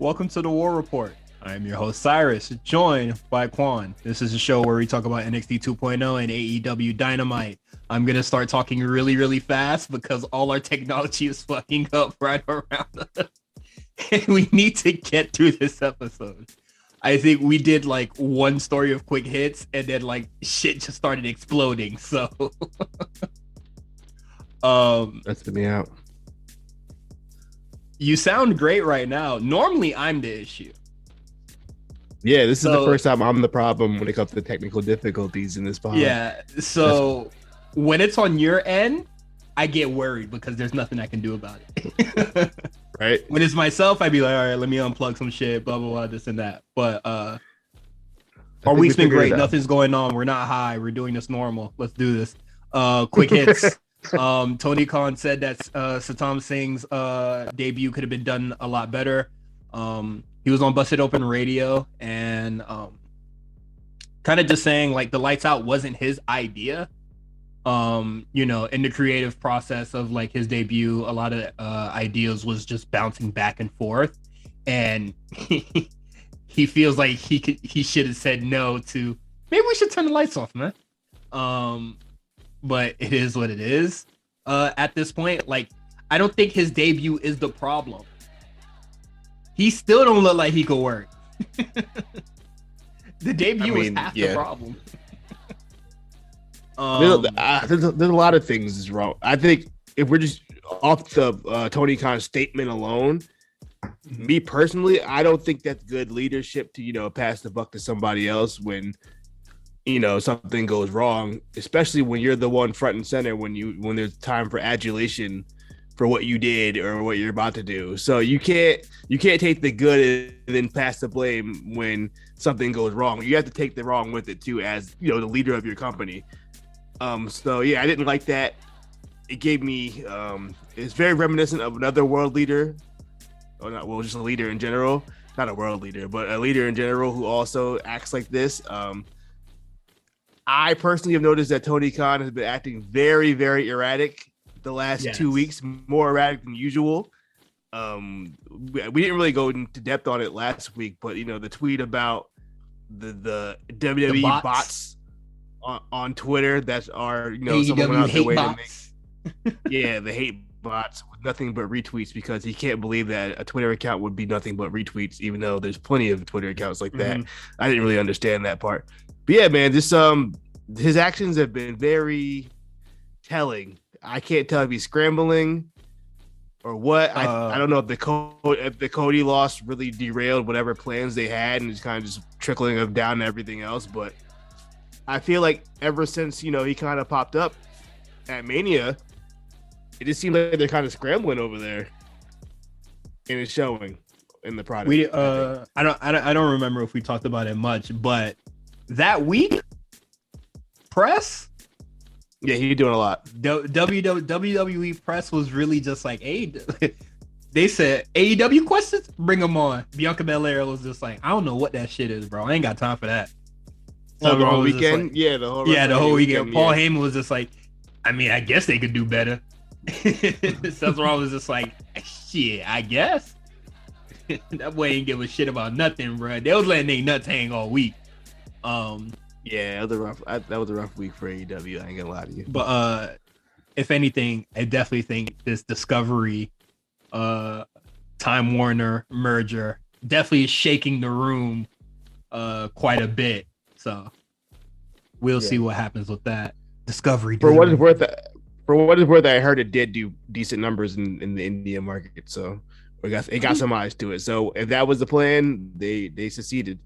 Welcome to the War Report. I am your host, Cyrus, joined by Quan. This is a show where we talk about NXT 2.0 and AEW Dynamite. I'm going to start talking really, really fast because all our technology is fucking up right around us. And we need to get through this episode. I think we did like one story of quick hits and then like shit just started exploding. So that's me out. You sound great right now. Normally I'm the issue. Yeah, this is the first time I'm the problem when it comes to technical difficulties in this pod. Yeah, so when it's on your end, I get worried because there's nothing I can do about it. Right? When it's myself, I'd be like, all right, let me unplug some shit, blah, blah, blah, this and that. But our week's been great. Nothing's going on. We're not high. We're doing this normal. Let's do this. Quick hits. Tony Khan said that Satam Singh's debut could have been done a lot better. He was on Busted Open Radio and kind of just saying like the lights out wasn't his idea. In the creative process of like his debut, a lot of ideas was just bouncing back and forth, and he feels like he should have said no to maybe we should turn the lights off, man. But it is what it is. At this point, like I don't think his debut is the problem. He still don't look like he could work. The debut was half the problem. There's a lot of things is wrong. I think if we're just off the Tony Khan statement alone, me personally, I don't think that's good leadership to pass the buck to somebody else when something goes wrong, especially when you're the one front and center when there's time for adulation for what you did or what you're about to do. So you can't take the good and then pass the blame when something goes wrong. You have to take the wrong with it too, as the leader of your company. So yeah, I didn't like that. It gave me it's very reminiscent of another world leader, or not, well, just a leader in general, not a world leader, but a leader in general who also acts like this. I personally have noticed that Tony Khan has been acting very, very erratic the last 2 weeks, more erratic than usual. We didn't really go into depth on it last week, but the tweet about the WWE bots on Twitter that are someone out there way to make the hate bots with nothing but retweets, because he can't believe that a Twitter account would be nothing but retweets, even though there's plenty of Twitter accounts like that. I didn't really understand that part, but yeah, man, this his actions have been very telling. I can't tell if he's scrambling or what. I don't know if the Cody loss really derailed whatever plans they had, and it's kind of just trickling them down to everything else. But I feel like ever since he kind of popped up at Mania, it just seems like they're kind of scrambling over there, and it's showing in the product. I don't remember if we talked about it much, but that week press. Yeah, he's doing a lot. WWE press was really just like, hey, they said AEW questions, bring them on. Bianca Belair was just like, I don't know what that shit is, bro. I ain't got time for that. The whole weekend? Like, the whole weekend. Paul Heyman was just like, I mean, I guess they could do better. Seth Rollins was just like, shit, I guess. That boy ain't give a shit about nothing, bro. They was letting their nuts hang all week. Yeah, that was a rough week for AEW. I ain't gonna lie to you. But if anything, I definitely think this Discovery Time Warner merger definitely is shaking the room quite a bit. So we'll see what happens with that. Discovery. For what it's worth, I heard it did do decent numbers in the Indian market. So it got some eyes to it. So if that was the plan, they succeeded.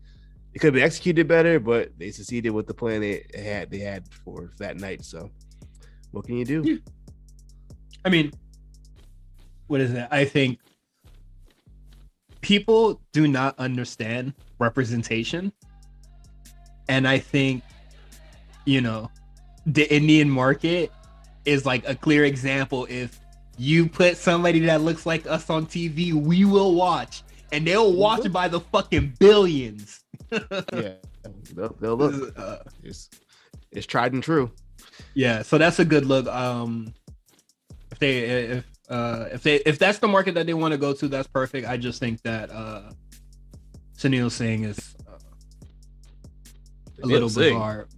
It could have been executed better, but they succeeded with the plan they had for that night. So what can you do? Yeah. I mean, what is it? I think people do not understand representation. And I think, the Indian market is like a clear example. If you put somebody that looks like us on TV, we will watch. And they'll watch by the fucking billions. Yeah, they'll look. It's tried and true. Yeah, so that's a good look. If that's the market that they want to go to, that's perfect. I just think that Sunil Singh is a little bizarre.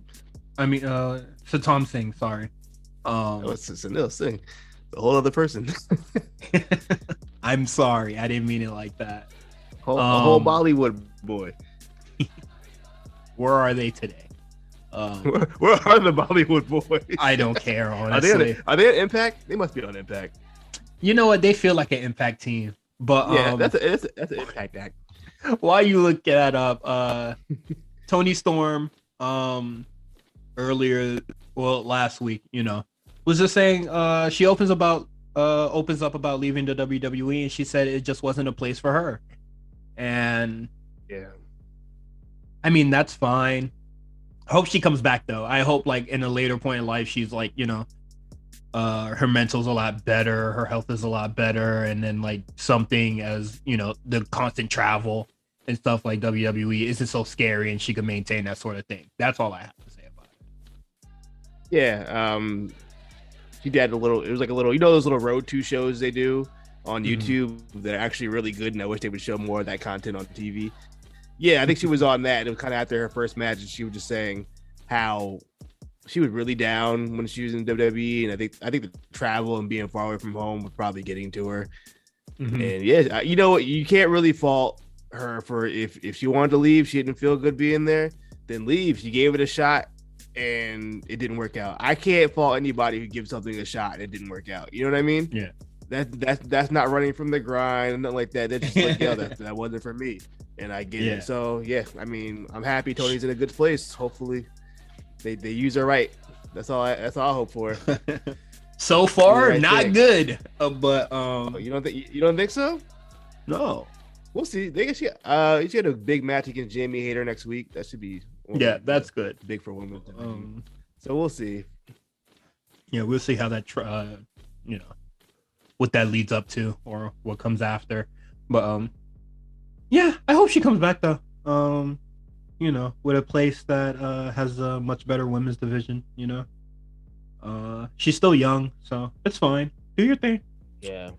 I mean, Satam Singh, sorry. It's Sunil Singh, a whole other person. I'm sorry, I didn't mean it like that. A whole Bollywood boy. Where are they today? Where are the Bollywood boys? I don't care, honestly. Are they at Impact? They must be on Impact. You know what? They feel like an Impact team. But yeah, that's an Impact act. While you look that up, Tony Storm, earlier, last week, was just saying, she opens up about leaving the WWE, and she said it just wasn't a place for her. And yeah, I mean, that's fine. I hope she comes back though. I hope like in a later point in life, she's like, her mental's a lot better, her health is a lot better, and then like something as the constant travel and stuff like WWE isn't so scary, and she can maintain that sort of thing. That's all I have to say about it. Yeah, she did it was like a little, those little Road 2 shows they do on YouTube that are actually really good, and I wish they would show more of that content on TV. Yeah, I think she was on that. It was kind of after her first match, and she was just saying how she was really down when she was in WWE, and I think the travel and being far away from home was probably getting to her. And yeah, you know what? You can't really fault her for if she wanted to leave, she didn't feel good being there, then leave. She gave it a shot, and it didn't work out. I can't fault anybody who gives something a shot and it didn't work out. You know what I mean? Yeah. That's not running from the grind and nothing like that. That's just like, yo, that wasn't for me. And I get it. So yeah, I mean, I'm happy Tony's in a good place. Hopefully they use her right. That's all I hope for. So far, not good. But you don't think so? No. We'll see. She had a big match against Jamie Hayter next week. That should be that's good. Big for women. So we'll see. Yeah, we'll see how that what that leads up to or what comes after. But yeah, I hope she comes back though. With a place that has a much better women's division, she's still young, so it's fine. Do your thing. Yeah.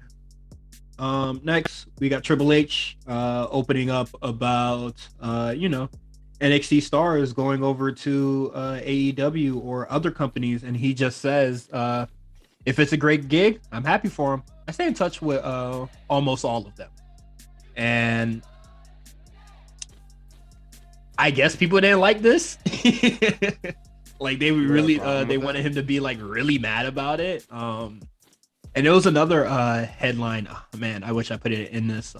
Next we got Triple H opening up about NXT stars going over to AEW or other companies, and he just says if it's a great gig, I'm happy for him. I stay in touch with almost all of them, and I guess people didn't like this. Like they were really they wanted him to be like really mad about it. And there was another headline. Oh, man, I wish I put it in this.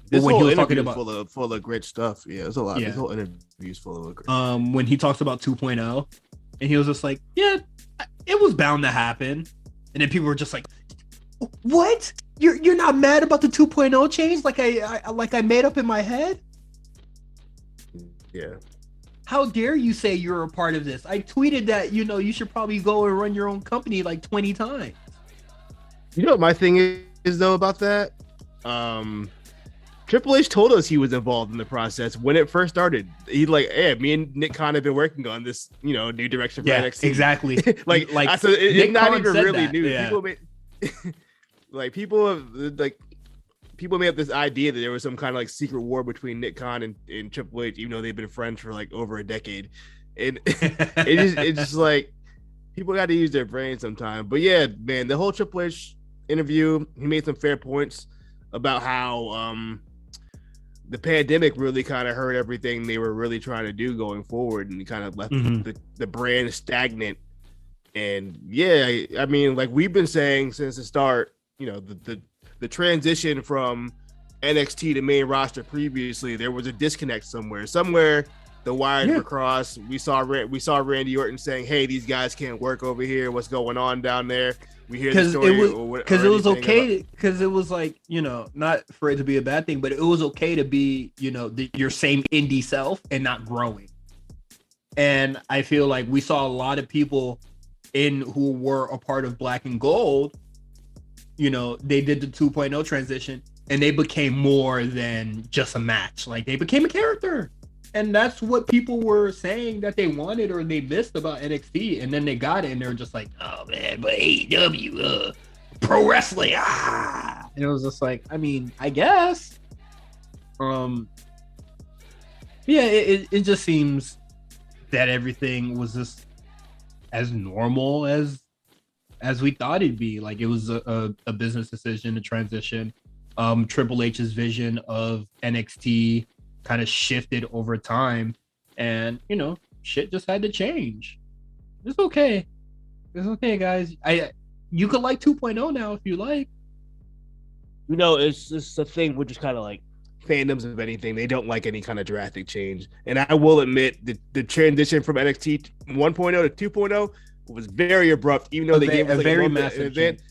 This when whole he was talking about full of great stuff. Yeah, there's a lot. Yeah. This whole interview is full of great. When he talks about 2.0, and he was just like, yeah, it was bound to happen. And then people were just like, what? You're not mad about the 2.0 change like I made up in my head? Yeah. How dare you say you're a part of this? I tweeted that, you should probably go and run your own company like 20 times. You know what my thing is though about that? Triple H told us he was involved in the process when it first started. He like, hey, me and Nick Khan have been working on this, new direction for NXT. Exactly. like so it's not even really new. Yeah. People made up this idea that there was some kind of like secret war between Nick Khan and Triple H, even though they've been friends for like over a decade. And it's just like people got to use their brain sometime. But yeah, man, the whole Triple H interview, he made some fair points about how the pandemic really kind of hurt everything they were really trying to do going forward, and kind of left the brand stagnant. And yeah, I mean, like we've been saying since the start, the transition from NXT to main roster previously, there was a disconnect somewhere. The wires were crossed. We saw Randy Orton saying, "Hey, these guys can't work over here. What's going on down there?" We hear the story because it was okay because it was like not for it to be a bad thing, but it was okay to be your same indie self and not growing. And I feel like we saw a lot of people who were a part of Black and Gold. They did the 2.0 transition and they became more than just a match. Like they became a character. And that's what people were saying that they wanted or they missed about NXT. And then they got it and they were just like, oh man, but AEW, pro wrestling, And it was just like, I mean, I guess. Yeah, it just seems that everything was just as normal as we thought it'd be. Like it was a business decision to transition. Triple H's vision of NXT kind of shifted over time, and shit just had to change. It's okay. It's okay, guys. You could like 2.0 now if you like. It's just a thing with just kind of like fandoms of anything. They don't like any kind of drastic change. And I will admit the transition from NXT 1.0 to 2.0 was very abrupt, even though they gave us like a very massive event.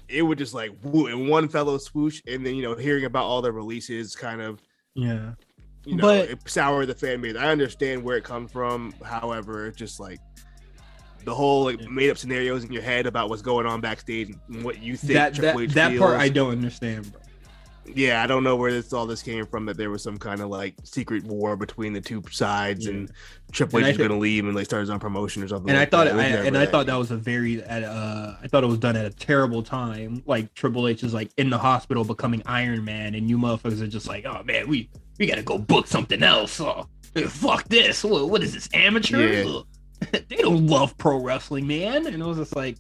It would just like woo, in one fellow swoosh, and then hearing about all the releases kind of it soured the fan base. I understand where it comes from. However, it's just like the whole made up scenarios in your head about what's going on backstage and what you think that part I don't understand, bro. Yeah, I don't know where all this came from, that there was some kind of like secret war between the two sides and Triple H was going to leave and they started his own promotion or something. And I thought that was I thought it was done at a terrible time. Like Triple H is like in the hospital becoming Iron Man, and you motherfuckers are just like, oh man, we got to go book something else. Oh, fuck this. What is this, amateurs? Yeah. They don't love pro wrestling, man. And it was just like,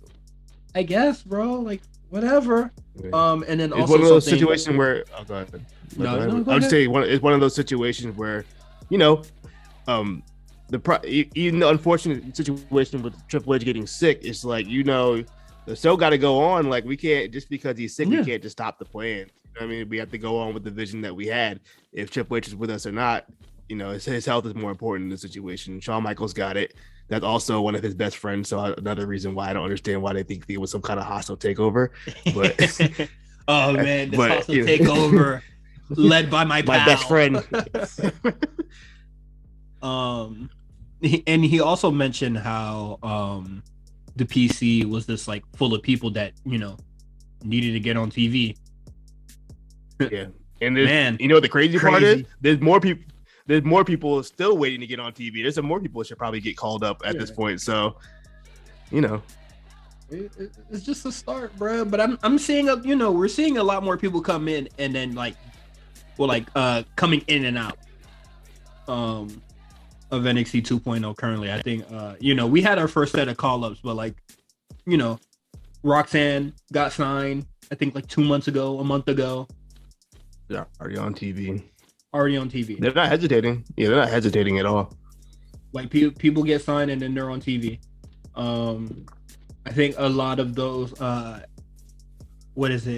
I guess, bro, like whatever. And then it's also one of those situations where go ahead. I'll just say it's one of those situations where the unfortunate situation with Triple H getting sick, it's like the show got to go on. Like we can't, just because he's sick, we can't just stop the plan. I mean, we have to go on with the vision that we had. If Triple H is with us or not, his health is more important in the situation. Shawn Michaels got it. That's also one of his best friends. So another reason why I don't understand why they think it was some kind of hostile takeover. But oh man, this hostile takeover led by my best friend. And he also mentioned how the PC was just like full of people that needed to get on TV. Yeah, and the crazy part is there's more people. There's more people still waiting to get on TV. There's some more people that should probably get called up at this point. So, it's just a start, bro. But I'm seeing we're seeing a lot more people come in and then coming in and out of NXT 2.0 currently. I think we had our first set of call ups, but Roxanne got signed I think like a month ago. Yeah, already on TV. They're not hesitating. Yeah, they're not hesitating at all. Like people get signed and then they're on TV. I think a lot of those NIL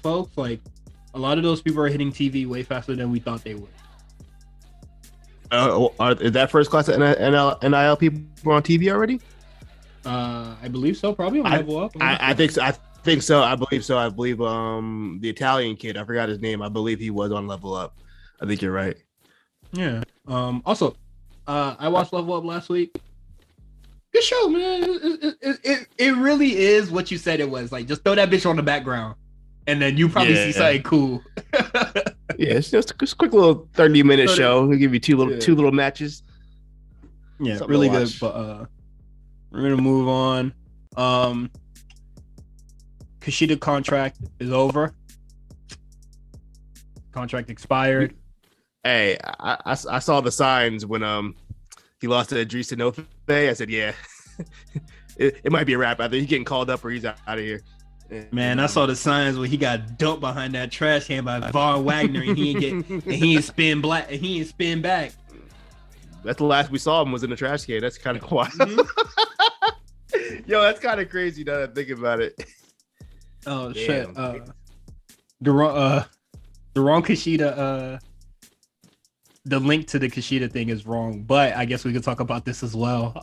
folks, like a lot of those people are hitting TV way faster than we thought they would. Is that first class of NIL people on TV already? I believe so. Probably on Level Up. I think so. I believe so. I believe the Italian kid, I forgot his name. I believe he was on Level Up. I think you're right. Yeah. Also, I watched Level Up last week. Good show, man. It really is what you said it was. Like, just throw that bitch on the background, and then you probably see something cool. Yeah, it's just a quick little 30-minute show. We'll give you two little matches. Yeah, something really good. But we're gonna move on. Kushida contract is over. Contract expired. Hey, I saw the signs when he lost to Idris Inoue. I said, yeah, it might be a wrap. Either he's getting called up or he's out of here. Man, I saw the signs when he got dumped behind that trash can by Von Wagner, and he ain't spin back. That's the last we saw him was in the trash can. That's kind of wild. Mm-hmm. Yo, that's kind of crazy now that I think about it. Oh shit! The wrong Kushida. The link to the Kushida thing is wrong, but I guess we could talk about this as well.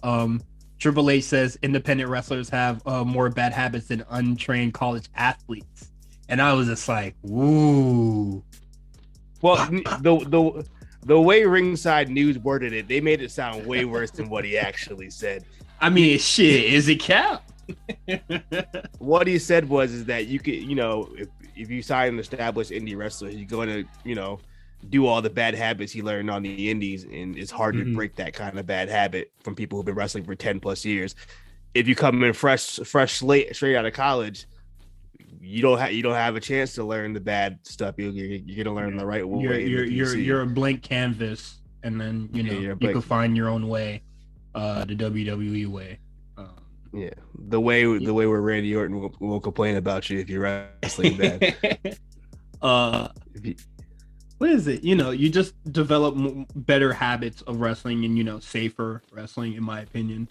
Triple H says independent wrestlers have more bad habits than untrained college athletes, and I was just like, "Ooh." Well, the way Ringside News worded it, they made it sound way worse than what he actually said. I mean, shit, is it cap? What he said is that you could, if you sign an established indie wrestler, you're going to, do all the bad habits he learned on the indies, and it's hard to break that kind of bad habit from people who've been wrestling for 10 plus years. If you come in fresh straight out of college, you don't have a chance to learn the bad stuff. You're gonna learn the right way. You're a blank canvas, and then you can find your own way, the WWE way. The way where Randy Orton will complain about you if you're wrestling bad. What is it? You just develop better habits of wrestling and safer wrestling, in my opinion.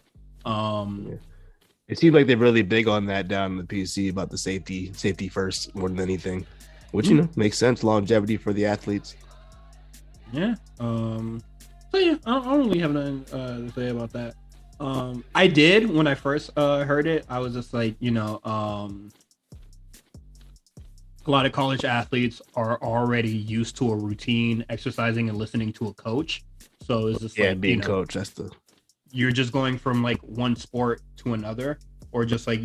It seems like they're really big on that down in the PC about the safety first more than anything, which makes sense. Longevity for the athletes. Yeah. So yeah, I don't really have nothing to say about that. I did when I first heard it. I was just like, a lot of college athletes are already used to a routine, exercising and listening to a coach. So it's just being coach. You're just going from like one sport to another, or just like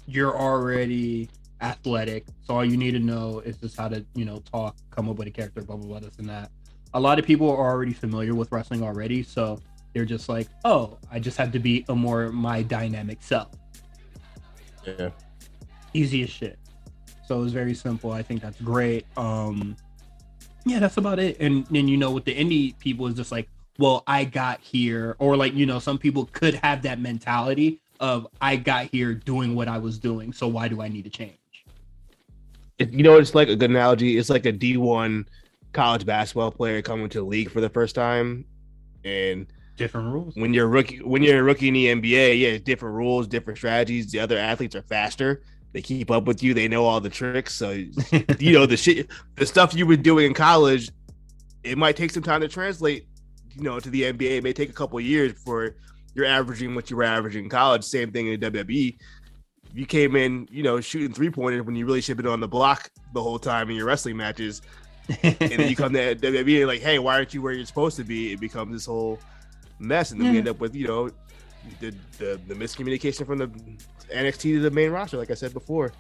you're already athletic. So all you need to know is just how to talk, come up with a character, blah blah blah, this and that. A lot of people are already familiar with wrestling already, so they're just like, oh, I just have to be my dynamic self. Yeah. Easy as shit. So it's very simple. I think that's great. Yeah, that's about it. And then with the indie people is just like, well, I got here, or like some people could have that mentality of I got here doing what I was doing, so why do I need to change? It's like a good analogy. It's like a D1 college basketball player coming to the league for the first time, and different rules. When you're a rookie in the NBA, different rules, different strategies. The other athletes are faster. They keep up with you. They know all the tricks. So, the stuff you were doing in college, it might take some time to translate, to the NBA. It may take a couple of years before you're averaging what you were averaging in college. Same thing in WWE. You came in, shooting 3-pointers when you really should have been on the block the whole time in your wrestling matches. And then you come to WWE and like, hey, why aren't you where you're supposed to be? It becomes this whole mess. And then we end up with, the miscommunication from the NXT to the main roster, like I said before.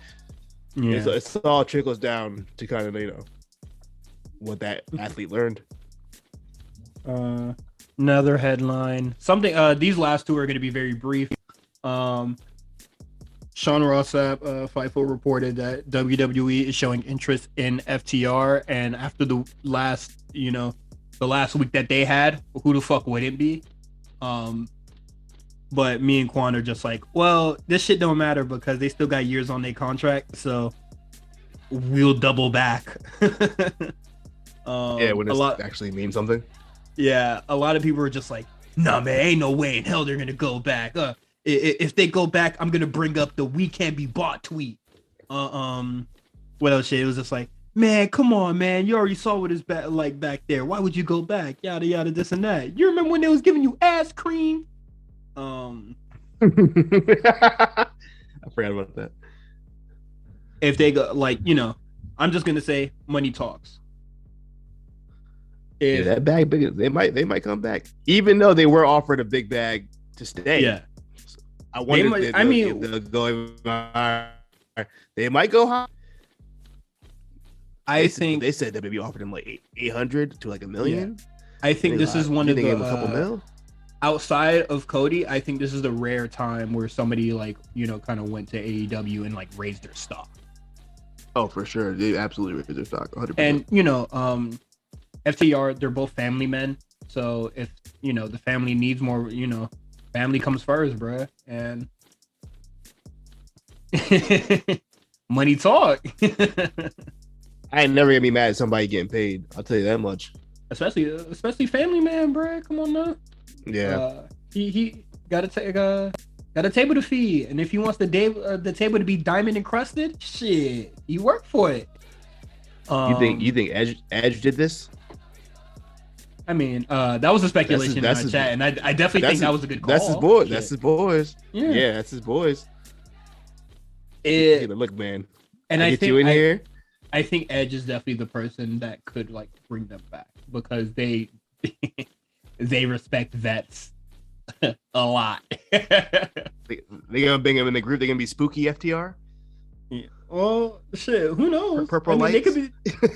Yeah, it's all trickles down to kind of what that athlete learned. Another headline, something. These last two are going to be very brief. Sean Rossap, Fightful, reported that WWE is showing interest in FTR, and after the last week that they had, who the fuck would it be? But me and Quan are just like, well, this shit don't matter because they still got years on their contract, so we'll double back. When this actually means something. Yeah, a lot of people are just like, nah, man, ain't no way in hell they're gonna go back. If they go back, I'm gonna bring up the "we can't be bought" tweet. What else? Shit, it was just like, man, come on, man, you already saw what it's back there. Why would you go back? Yada yada, this and that. You remember when they was giving you ass cream? I forgot about that. If they go, I'm just gonna say money talks. That bag big, they might come back, even though they were offered a big bag to stay. Yeah, I wonder if they'll go. They might go high. I think they said that maybe offered him like 800 to like $1 million. Yeah. I think this is one of the a couple mil. Outside of Cody, I think this is the rare time where somebody kind of went to AEW and raised their stock. Oh, for sure, they absolutely raised their stock, 100%. And FTR, they're both family men, so if the family needs more, family comes first, bruh, and money talk. I ain't never gonna be mad at somebody getting paid. I'll tell you that much. Especially family man, bruh. Come on now. Yeah. He got to take got a table to feed, and if he wants the table to be diamond encrusted, shit, he worked for it. You think Edge did this? I mean, that was a speculation in my chat, and I definitely think that was a good call. That's his boy. That's his boys. Yeah, that's his boys. Look, man. And I get think you in here. I think Edge is definitely the person that could bring them back because they they respect vets a lot. They gonna bring him in the group. They're gonna be spooky FTR. Yeah. Well, shit. Who knows? Purple lights.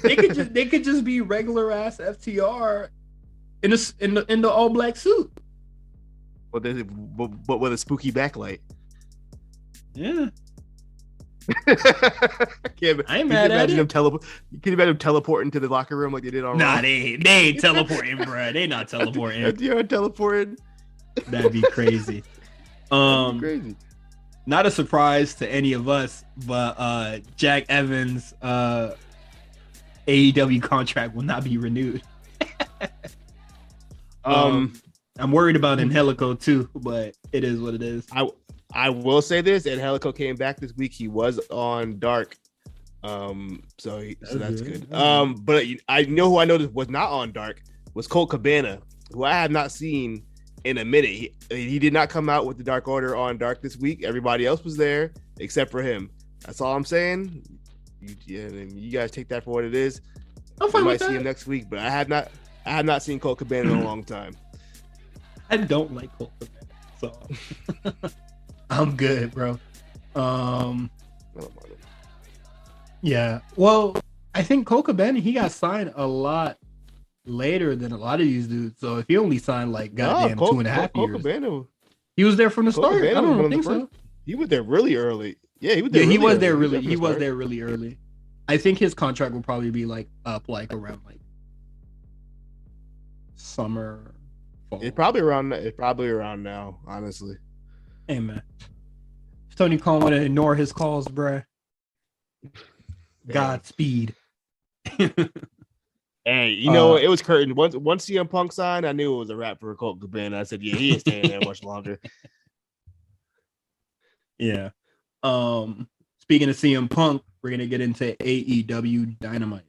They could just be regular ass FTR in the all black suit. But with a spooky backlight. Yeah. I ain't mad at it. Can you imagine them teleporting to the locker room like they did on Nah, Raw? they ain't teleporting, bro. They not teleporting. You're teleporting. That'd be crazy. Crazy. Not a surprise to any of us, but Jack Evans' AEW contract will not be renewed. I'm worried about Angelico too, but it is what it is. I will say this: Angelico came back this week. He was on Dark, so that's good. But I know who I noticed was not on Dark was Colt Cabana, who I have not seen in a minute. He did not come out with the Dark Order on Dark this week. Everybody else was there except for him. That's all I'm saying. You guys take that for what it is. I'm fine with that. See him next week, but I have not seen Colt Cabana in a long time. I don't like Colt Cabana, so I'm good, bro. Yeah. Well, I think Colt Cabana, he got signed a lot later than a lot of these dudes. So if he only signed like goddamn 2.5 years, Cabana, he was there from the start. I don't think so. He was there really early. Yeah, he was there. Yeah, he was there really early. I think his contract will probably be like up like around like summer. Fall. It's probably around now, honestly. Hey man, if Tony Khan want to ignore his calls, bruh. Godspeed. Hey, you know, it was curtain. Once CM Punk signed, I knew it was a wrap for Colt Cabana. I said, yeah, he ain't staying there much longer. Yeah. Speaking of CM Punk, we're gonna get into AEW Dynamite.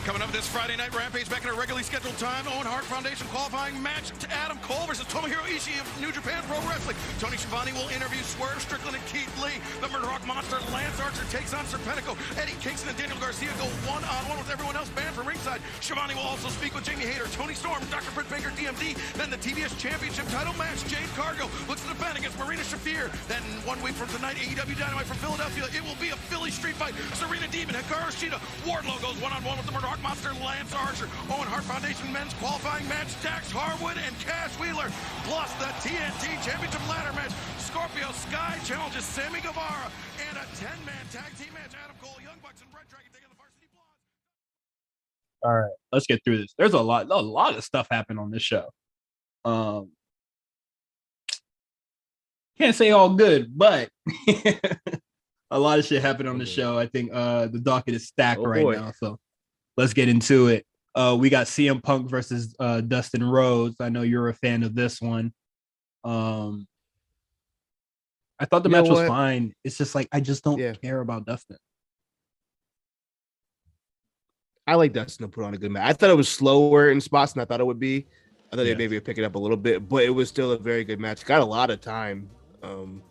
Coming up this Friday night, Rampage back in a regularly scheduled time. Owen Hart Foundation qualifying match to Adam Cole versus Tomohiro Ishii of New Japan Pro Wrestling. Tony Schiavone will interview Swerve Strickland and Keith Lee. The Murder Hawk Monster Lance Archer takes on Serpentico. Eddie Kingston and Daniel Garcia go one-on-one with everyone else banned from ringside. Schiavone will also speak with Jamie Hayter, Tony Storm, Dr. Britt Baker, DMD. Then the TBS Championship title match. Jade Cargill looks to defend against Marina Shafir. Then 1 week from tonight, AEW Dynamite from Philadelphia. It will be a Philly street fight. Serena Deeb and Hikaru Shida. Wardlow goes one-on-one with the Murder Hawk Monster Lance Archer. Owen Hart Foundation men's qualifying match. Dax Harwood and Cash Wheeler. Plus the TNT Championship ladder match. Scorpio Sky challenges Sammy Guevara. And a 10-man tag team match. Adam Cole, Young Bucks, and Red Dragon taking the Varsity Blondes. All right, let's get through this. There's a lot of stuff happened on this show. Can't say all good, but a lot of shit happened on the show. I think the docket is stacked now, so let's get into it. We got CM Punk versus Dustin Rhodes. I know you're a fan of this one. I thought the match was fine. It's just like I just don't care about Dustin. I like Dustin to put on a good match. I thought it was slower in spots than I thought it would be. I thought they maybe would pick it up a little bit, but it was still a very good match. Got a lot of time. You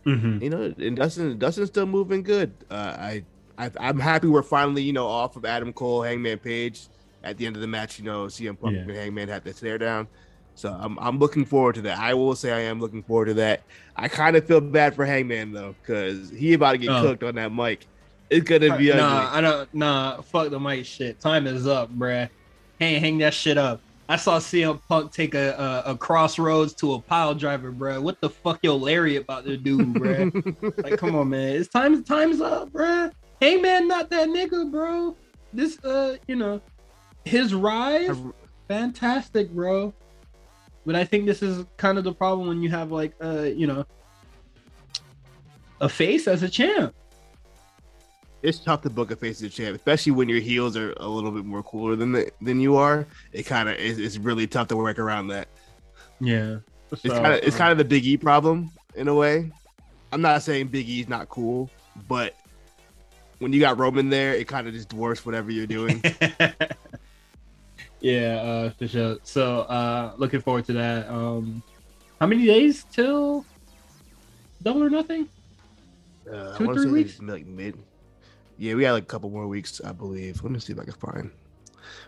know, and Dustin's still moving good. I'm happy we're finally, you know, off of Adam Cole, Hangman Page. At the end of the match, you know, CM Punk and Hangman had the stare down. So I'm looking forward to that. I will say I am looking forward to that. I kind of feel bad for Hangman though, because he about to get cooked on that mic. It's gonna be ugly. Fuck the mic shit. Time is up, bruh. Hang that shit up. I saw CM Punk take a crossroads to a pile driver, bruh. What the fuck your lariat about to do, bruh? Like, come on, man. It's time's up, bruh. Hangman not that nigga, bro. This you know, his rise, fantastic, bro. But I think this is kind of the problem when you have like you know, a face as a champ. It's tough to book a face as a champ, especially when your heels are a little bit more cooler than you are. It kind of it's really tough to work around that. Yeah, it's kind of the Big E problem in a way. I'm not saying Big E's not cool, but when you got Roman there, it kind of just dwarfs whatever you're doing. Yeah, for sure. So looking forward to that. How many days till Double or Nothing? 2 or 3 weeks? Like yeah, we got like a couple more weeks, I believe. Let me see if I can find.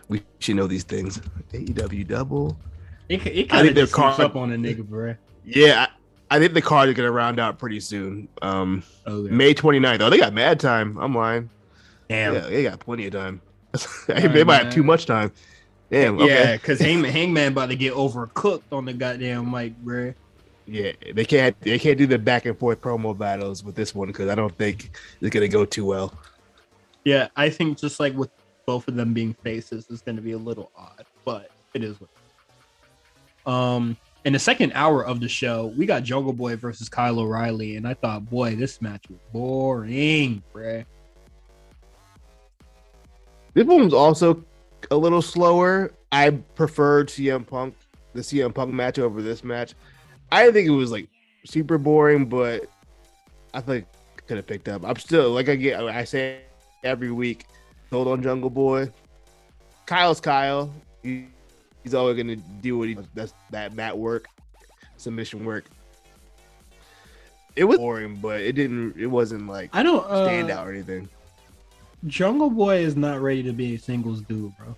We should know these things. AEW Double. It kind of just sneaks up on a nigga, bro. Yeah, I think the card is gonna round out pretty soon. May 29th. Oh, they got mad time. I'm lying. Damn. Yeah, they got plenty of time. They might have too much time. Damn. Okay. Yeah, because Hangman about to get overcooked on the goddamn mic, bro. Yeah, they can't do the back and forth promo battles with this one because I don't think it's gonna go too well. Yeah, I think just like with both of them being faces, it's gonna be a little odd, but it is what. In the second hour of the show, we got Jungle Boy versus Kyle O'Reilly, and I thought, boy, this match was boring, bruh. This one was also a little slower. I preferred the CM Punk match over this match. I think it was like super boring, but I think I could have picked up. I'm still like I say every week, hold on Jungle Boy. Kyle's Kyle. He's always gonna do what he does. That mat work, submission work. It was boring, but it wasn't like I don't stand out or anything. Jungle Boy is not ready to be a singles dude, bro.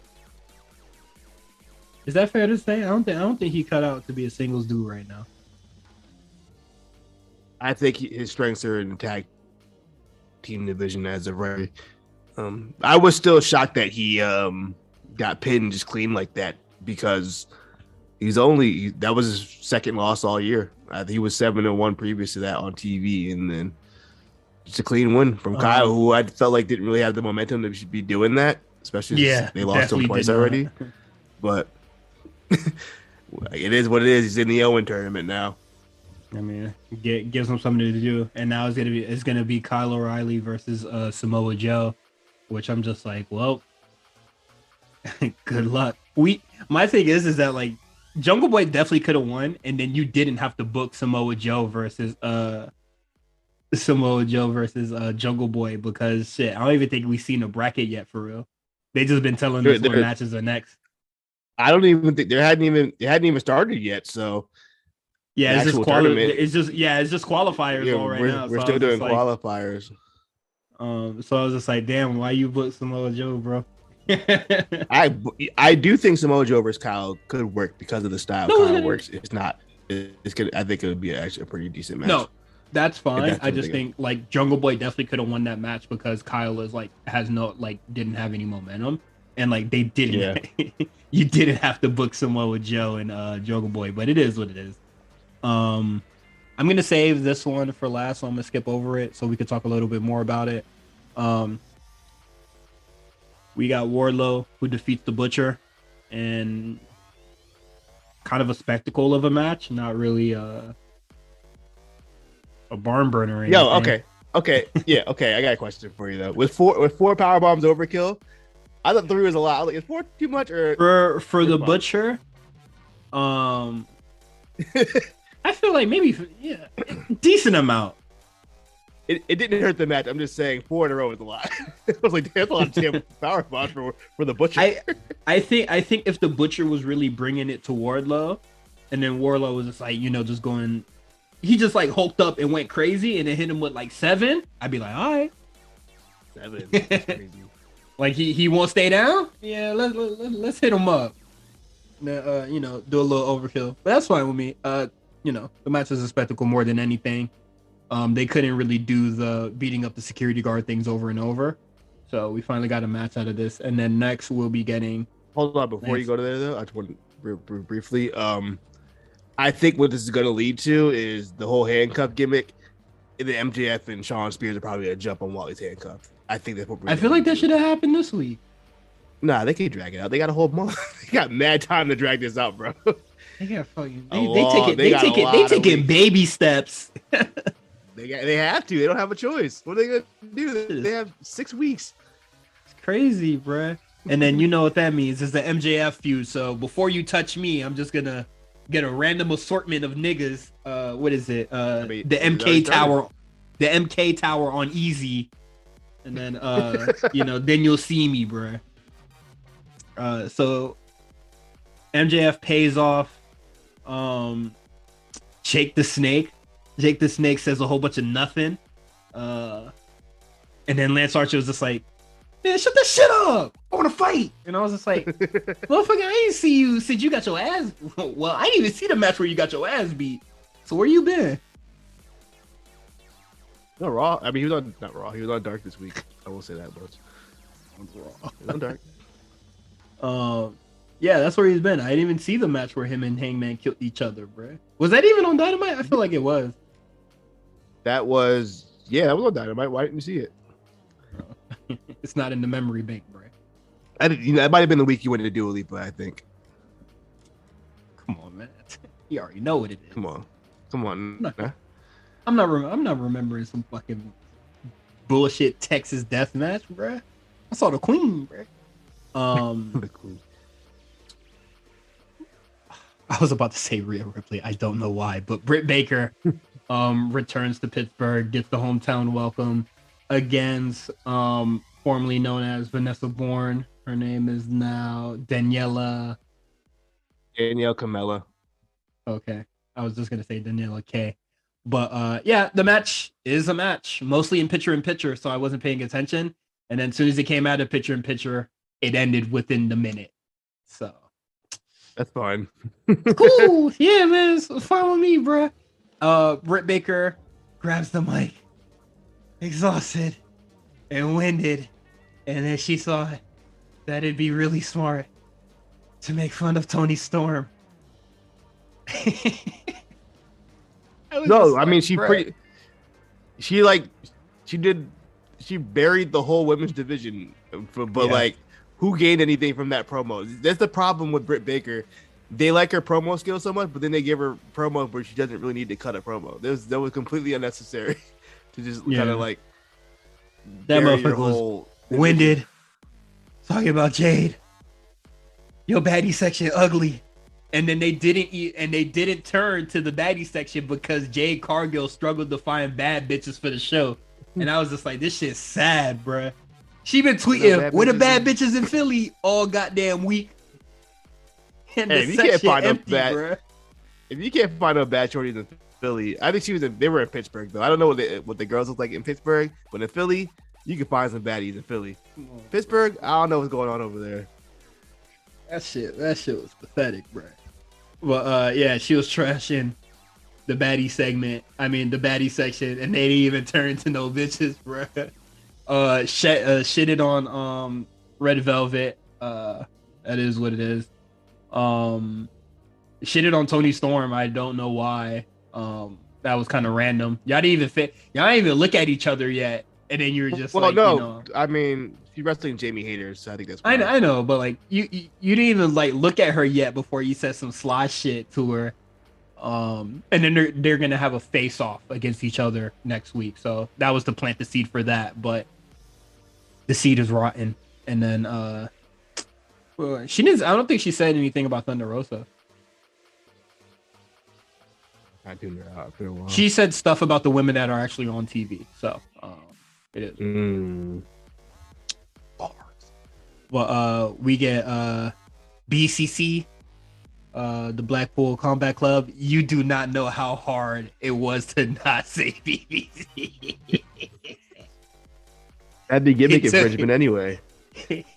Is that fair to say? I don't think he cut out to be a singles dude right now. I think his strengths are in the tag team division as of right. I was still shocked that he got pinned just clean like that because that was his second loss all year. He was 7-1 previous to that on TV, and then just a clean win from Kyle, who I felt like didn't really have the momentum to be doing that, especially since they lost him twice already. But it is what it is. He's in the Owen tournament now. I mean, gives him something to do, and now it's gonna be Kyle O'Reilly versus Samoa Joe, which I'm just like, well, good luck. My thing is that like Jungle Boy definitely could have won, and then you didn't have to book Samoa Joe versus Jungle Boy because shit, I don't even think we've seen a bracket yet for real. They just been telling us what matches are next. I don't even think it hadn't even started yet. So yeah, it's just qualifiers all right now. We're still doing qualifiers. So I was just like, damn, why you book Samoa Joe, bro? I do think Samoa Joe versus Kyle could work because of the style Kyle works. It's not. It's good. I think it would be actually a pretty decent match. No, that's fine. I just think like Jungle Boy definitely could have won that match because Kyle is like didn't have any momentum, and like they didn't. Yeah. You didn't have to book Samoa Joe and Jungle Boy, but it is what it is. I'm gonna save this one for last, so I'm gonna skip over it so we could talk a little bit more about it. We got Wardlow who defeats the Butcher, and kind of a spectacle of a match, not really a barn burner. Or anything. Okay, yeah, okay. I got a question for you though. With four power bombs overkill, I thought 3 was a lot. I was like, is 4 too much or for the Butcher? I feel like maybe decent amount. It didn't hurt the match. I'm just saying 4 in a row is a lot. I was like, that's a lot of damn power bombs for the Butcher. I think if the Butcher was really bringing it to Wardlow, and then Wardlow was just like, just going, he just like hulked up and went crazy, and then hit him with like 7, I'd be like, all right. 7. That's crazy. Like he won't stay down. Yeah, let's hit him up. Do a little overkill, but that's fine with me. The match is a spectacle more than anything. They couldn't really do the beating up the security guard things over and over, so we finally got a match out of this. And then next we'll be getting. Hold on, before you go to there though, I just want to briefly. I think what this is going to lead to is the whole handcuff gimmick. The MJF and Shawn Spears are probably going to jump on Wally's handcuff. I think that's what I feel like that should have happened this week. Nah, they can drag it out. They got a whole month. They got mad time to drag this out, bro. They got fucking. They take it baby steps. They have to. They don't have a choice. What are they gonna do? They have 6 weeks. It's crazy, bruh. And then you know what that means? It's the MJF feud. So before you touch me, I'm just gonna get a random assortment of niggas. What is it? The MK Tower. The MK Tower on easy. And then then you'll see me, bruh. So MJF pays off Jake the Snake. Jake the Snake says a whole bunch of nothing. And then Lance Archer was just like, man, shut that shit up. I want to fight. And I was just like, motherfucker, I didn't see you since you got your ass. Well, I didn't even see the match where you got your ass beat. So where you been? No, Raw. I mean, he was on, not Raw. He was on Dark this week. I will say that much. Raw. He was on Dark. Yeah, that's where he's been. I didn't even see the match where him and Hangman killed each other, bro. Was that even on Dynamite? I feel like it was. That was on Dynamite. Why didn't you see it? It's not in the memory bank, bro. That might have been the week you went to Dua Lipa, I think. Come on, man. You already know what it is. Come on. I'm not remembering some fucking bullshit Texas death match, bro. I saw the Queen, bro. The Queen. I was about to say Rhea Ripley. I don't know why, but Britt Baker returns to Pittsburgh, gets the hometown welcome against formerly known as Vanessa Bourne. Her name is now Danielle Camella. Okay. I was just gonna say Daniela K. But yeah, the match is a match, mostly in picture, so I wasn't paying attention. And then as soon as it came out of picture, it ended within the minute. So that's fine. Cool. Yeah, man. It's fine with me, bro. Britt Baker grabs the mic, exhausted and winded, and then she saw that it'd be really smart to make fun of Tony Storm. No, I mean she buried the whole women's division, like, who gained anything from that promo? That's the problem with Britt Baker. They like her promo skills so much, but then they give her promo where she doesn't really need to cut a promo. That was completely unnecessary to just kind of like that motherfucker was winded, talking about Jade. Your baddie section ugly. And then they didn't turn to the baddie section because Jade Cargill struggled to find bad bitches for the show. And I was just like, this shit's sad, bruh. She been tweeting, where the bad bitches in Philly all goddamn week. And if you can't find no bad shorties in Philly, I think they were in Pittsburgh though. I don't know what the girls look like in Pittsburgh, but in Philly, you can find some baddies in Philly. Pittsburgh, I don't know what's going on over there. That shit was pathetic, bro. Well, yeah, she was trashing the baddie segment. I mean, the baddie section, and they didn't even turn to no bitches, bro. Shitted on Red Velvet. That is what it is. Shitted on Tony Storm. I don't know why. That was kind of random. Y'all didn't even look at each other yet, and then you're just I mean, she's wrestling Jamie Hayter, so I think that's. I know, but like you didn't even like look at her yet before you said some sly shit to her. And then they're gonna have a face off against each other next week. So that was to plant the seed for that, but the seed is rotten. And then I don't think she said anything about Thunder Rosa. I do know. She said stuff about the women that are actually on TV. So it is. Bars. Well, we get BCC, the Blackpool Combat Club. You do not know how hard it was to not say BBC. That'd be gimmick infringement anyway.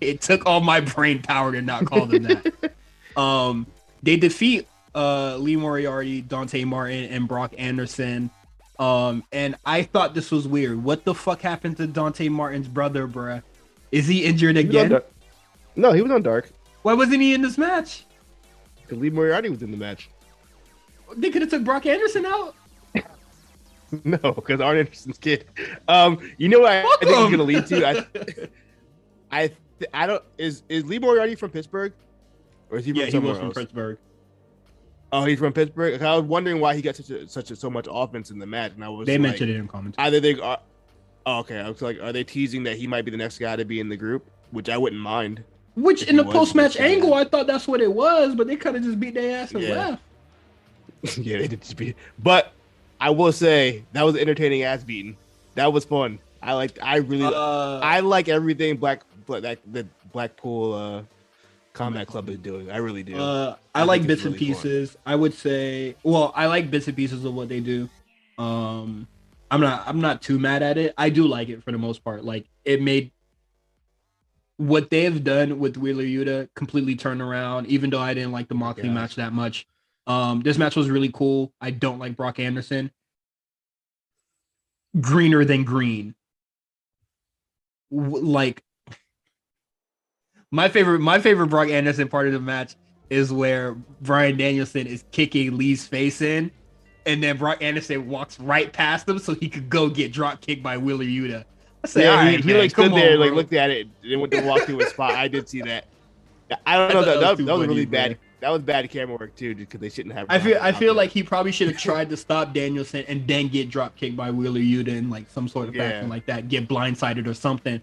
It took all my brain power to not call them that. They defeat Lee Moriarty, Dante Martin, and Brock Anderson. And I thought this was weird. What the fuck happened to Dante Martin's brother, bruh? Is he injured again? No, he was on Dark. Why wasn't he in this match? Because Lee Moriarty was in the match. They could have took Brock Anderson out. No, because Arn Anderson's kid. You know what I think it's gonna lead to? I don't. Is Lee Moriarty from Pittsburgh, or is he from somewhere else? From Pittsburgh. Oh, he's from Pittsburgh. I was wondering why he got so much offense in the match, and they mentioned it in commentary. Either they are. Oh, okay, I was like, are they teasing that he might be the next guy to be in the group? Which I wouldn't mind. Which in the post-match angle, I thought that's what it was, but they kind of just beat their ass and left. Yeah, they did just beat. But I will say that was an entertaining ass beating. That was fun. I like everything the Blackpool Combat Club is doing. I really do. I like bits and pieces. Fun. I would say, I like bits and pieces of what they do. I'm not too mad at it. I do like it for the most part. Like, it made what they have done with Wheeler Yuta completely turn around, even though I didn't like the Moxley match that much. This match was really cool. I don't like Brock Anderson. Greener than green. Like My favorite Brock Anderson part of the match is where Bryan Danielson is kicking Lee's face in, and then Brock Anderson walks right past him so he could go get drop kicked by Wheeler Yuta. I said, yeah, all right, he man, like stood there, on, like looked at it, and went to walk to his spot. I did see that. I don't know that was really bad. That was bad camera work too, because they shouldn't have. I feel like he probably should have tried to stop Danielson and then get drop kicked by Wheeler Yuta in like some sort of fashion like that, get blindsided or something.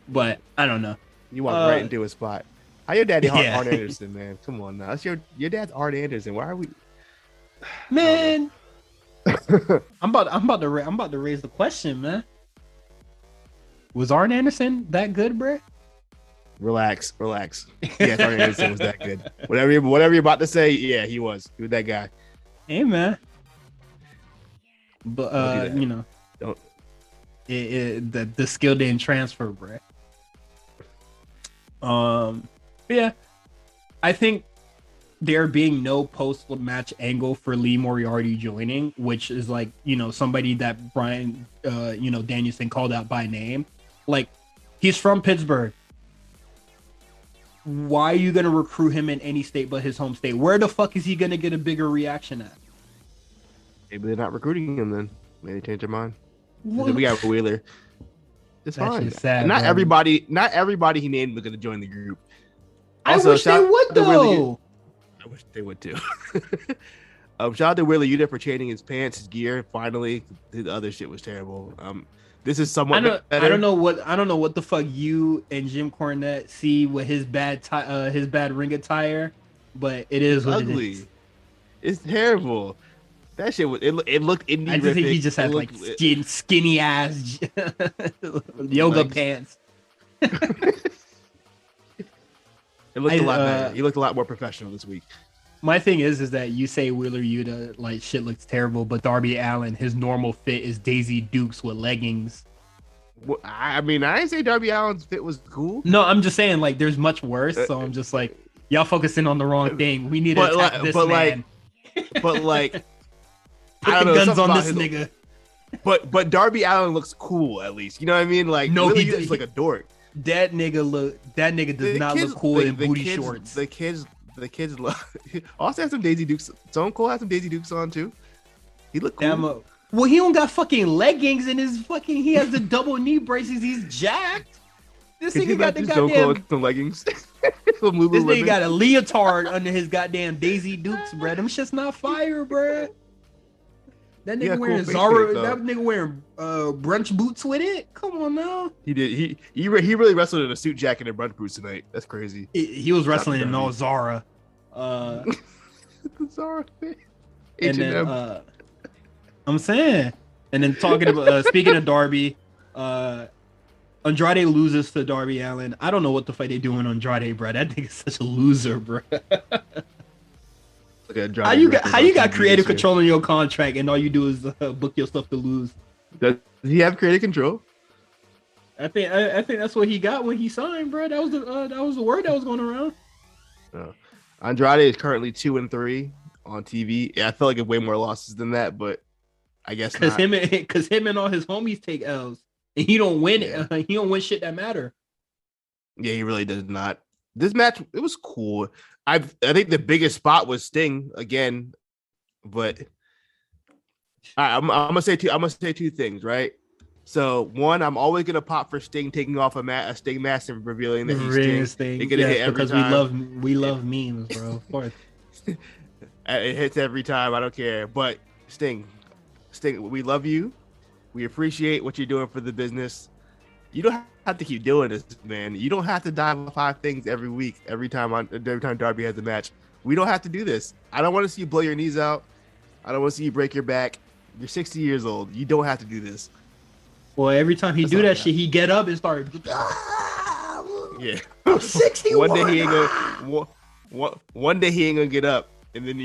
But I don't know. You walked right into his spot. How your daddy Arn Anderson, man? Come on now. That's your dad's Arn Anderson. Why are we? Man, I'm about to raise the question, man. Was Arn Anderson that good, bro? Relax. Yes, Arn Anderson was that good. Whatever you're about to say, yeah, he was. He was that guy. Hey, man. But you know, don't. The skill didn't transfer, bro. Yeah, I think there being no post-match angle for Lee Moriarty joining, which is like, you know, somebody that Brian, Danielson called out by name. Like, he's from Pittsburgh. Why are you going to recruit him in any state but his home state? Where the fuck is he going to get a bigger reaction at? Maybe they're not recruiting him then. Maybe they change their mind. We got Wheeler. It's fine. Sad, not everybody he named was going to join the group. Also, I wish they would, though. I wish they would, too. Shout out to Wheeler Yuta for changing his pants, his gear. Finally, the other shit was terrible. This is somewhat better. I don't know what the fuck you and Jim Cornette see with his bad ring attire, but it is what ugly. It is. It's terrible. That shit was. It looked indie. I just think he just had like skinny ass yoga pants. It looked a lot better. He looked a lot more professional this week. My thing is that you say Wheeler Yuta, like, shit looks terrible, but Darby Allin, his normal fit is Daisy Dukes with leggings. Well, I mean, I didn't say Darby Allin's fit was cool. No, I'm just saying, like, there's much worse. So I'm just like, y'all focusing on the wrong thing. We need to attack this man. Put the guns on this nigga. But Darby Allin looks cool at least. You know what I mean? Like, no, he's like a dork. That nigga does not look cool in booty shorts. The kids love. Also have some Daisy Dukes. Stone Cold has some Daisy Dukes on too. He looked cool. Well, he don't got fucking leggings in his fucking. He has the double knee braces. He's jacked. This nigga got the goddamn some leggings. This nigga got a leotard under his goddamn Daisy Dukes, bro. Them shit's not fire, bro. That nigga wearing Zara. That nigga wearing brunch boots with it. Come on now. He did. He really wrestled in a suit jacket and brunch boots tonight. That's crazy. He was wrestling in all Zara. Zara. And then I'm saying. And then talking about speaking of Darby, Andrade loses to Darby Allin. I don't know what the fuck they doing Andrade, bro. That nigga's such a loser, bro. How you got creative control in your contract and all you do is book your stuff to lose? Does he have creative control? I think that's what he got when he signed, bro. That was the word that was going around. Andrade is currently 2-3 on TV. Yeah, I feel like it's way more losses than that, but I guess because him and all his homies take L's and he don't win it. He don't win shit that matter. Yeah, he really does not. This match, it was cool. I think the biggest spot was Sting again, but I'm gonna say two things, right? So one, I'm always gonna pop for Sting taking off a Sting mask and revealing that he's Sting. It's gonna hit every time. we love memes, bro. Of course, it hits every time. I don't care. But Sting, we love you. We appreciate what you're doing for the business. You don't have to keep doing this, man. You don't have to dive 5 things every week, every time Darby has a match. We don't have to do this. I don't want to see you blow your knees out. I don't want to see you break your back. You're 60 years old. You don't have to do this. Well, every time he do that shit, he get up and start. Yeah, I'm 61. One day he ain't gonna get up, and then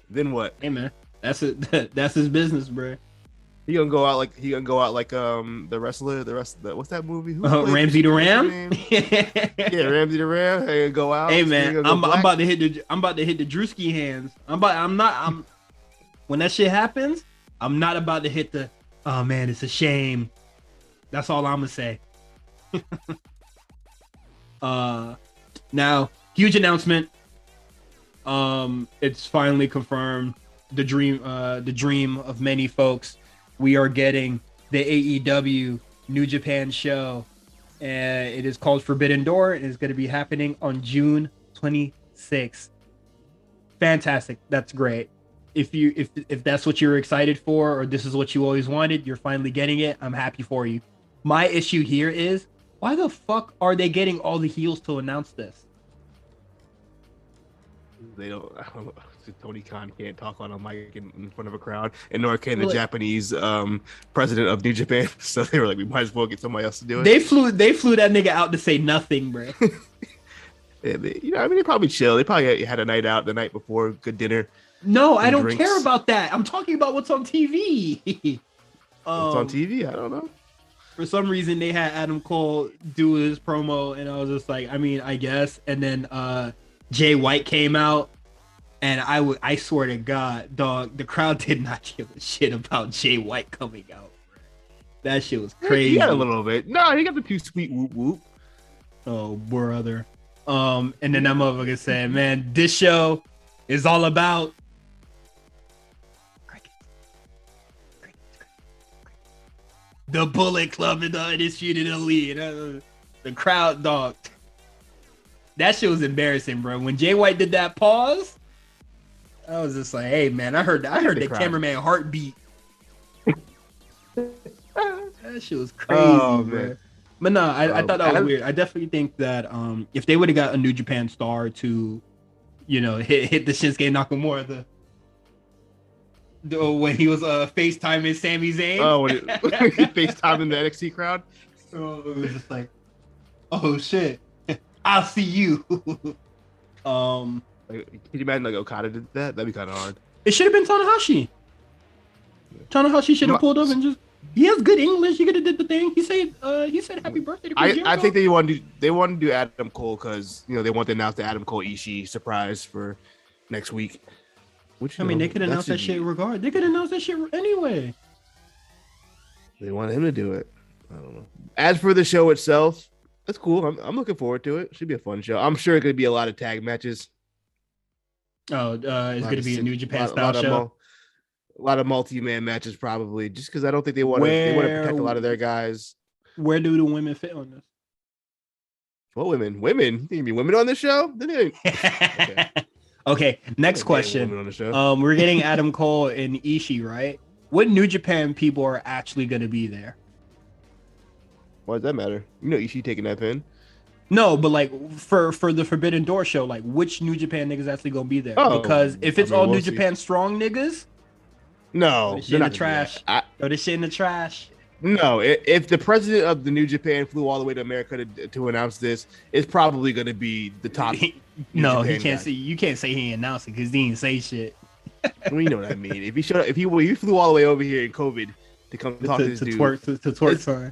then what? Hey man, that's it. That's his business, bro. He gonna go out like the wrestler. What's that movie? Ramsey the Ram. Yeah, Ramsey the Ram. He gonna go out. Hey man, I'm about to hit the Drewski hands. When that shit happens, I'm not about to hit the. Oh man, it's a shame. That's all I'm gonna say. Now, huge announcement. It's finally confirmed. The dream of many folks. We are getting the AEW New Japan show, and it is called Forbidden Door. It is going to be happening on June 26th. Fantastic. That's great. If that's what you're excited for, or this is what you always wanted, you're finally getting it. I'm happy for you. My issue here is, why the fuck are they getting all the heels to announce this? They don't. I don't know. Tony Khan can't talk on a mic in front of a crowd, and nor can the Japanese president of New Japan. So they were like, we might as well get somebody else to do it. They flew that nigga out to say nothing, bro. Yeah, they probably chill. They probably had a night out the night before, good dinner. No, I don't care about that. I'm talking about what's on TV. What's on TV? I don't know. For some reason, they had Adam Cole do his promo, and I was just like, I mean, I guess. And then Jay White came out, and I swear to God, dog, the crowd did not give a shit about Jay White coming out. That shit was crazy. He got a little bit. No, he got the too sweet whoop whoop. Oh, brother. And then that motherfucker said, man, this show is all about the Bullet Club and the Undisputed Elite. The crowd, dog. That shit was embarrassing, bro. When Jay White did that pause, I was just like, hey, man, I heard the cameraman heartbeat. That shit was crazy, bro. But no, I thought that was weird. I definitely think that if they would have got a New Japan star to, hit the Shinsuke Nakamura when he was FaceTiming Sami Zayn. Oh, when he FaceTiming the NXT crowd. So it was just like, oh shit, I'll see you. Can you imagine like Okada did that? That'd be kind of hard. It should have been Tanahashi. Tanahashi should have pulled up and just. He has good English. He could have did the thing. He said happy birthday to Chris Jericho. I think they want to do Adam Cole because they want to announce the Adam Cole Ishii surprise for next week. Which they could announce that shit regardless. They could announce that shit anyway. They want him to do it. I don't know. As for the show itself, that's cool. I'm looking forward to it. Should be a fun show. I'm sure it's going to be a lot of tag matches. Oh, it's going to be a New Japan style show. A lot of multi-man matches probably, just because I don't think they want to protect a lot of their guys. Where do the women fit on this? What women? Women? You think be women on this show? Okay, next question. We're getting Adam Cole and Ishii, right? What New Japan people are actually going to be there? Why does that matter? Ishii taking that pin. No, but like for the Forbidden Door show, like which New Japan niggas actually going to be there? Because if it's New Japan strong niggas, no, throw this shit in the trash. Throw this shit in the trash. No, if the president of the New Japan flew all the way to America to announce this, it's probably going to be the top. No, he can't say. You can't say he announced it because he didn't say shit. Well, you know what I mean. If he flew all the way over here in COVID to come talk to this dude, twerk sign.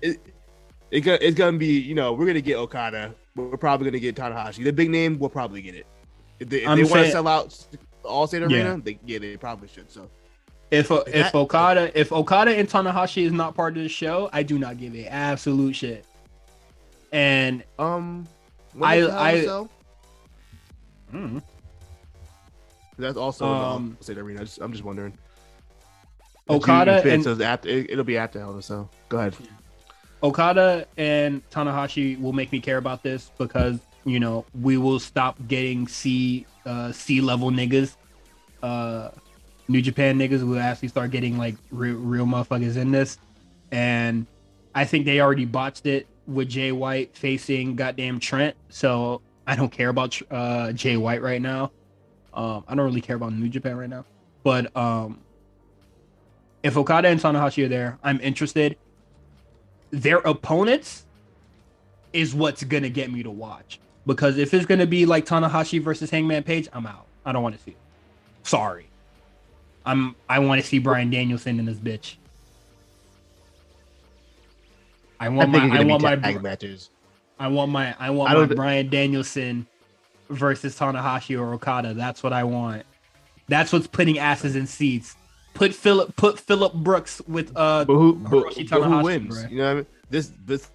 It's gonna be. We're gonna get Okada. We're probably gonna get Tanahashi. The big name, we'll probably get it. If they want to sell out All-State Arena, they probably should. So. If Okada and Tanahashi is not part of the show, I do not give a absolute shit. And that's also State Arena. I'm just wondering. Okada and it'll be after Hell in a Cell. Go ahead. Okada and Tanahashi will make me care about this because we will stop getting C level niggas. New Japan niggas will actually start getting like real motherfuckers in this, and I think they already botched it with Jay White facing goddamn Trent. So I don't care about Jay White right now. I don't really care about New Japan right now. But if Okada and Tanahashi are there, I'm interested. Their opponents is what's gonna get me to watch, because if it's gonna be like Tanahashi versus Hangman Page, I'm out. I don't want to see it. Sorry. I want to see Bryan Danielson in this bitch. I want my Bryan Danielson versus Tanahashi or Okada. That's what I want. That's what's putting asses in seats. Put Phillip Brooks with Hiroshi Tanahashi. Who wins? Bro. You know what I mean? This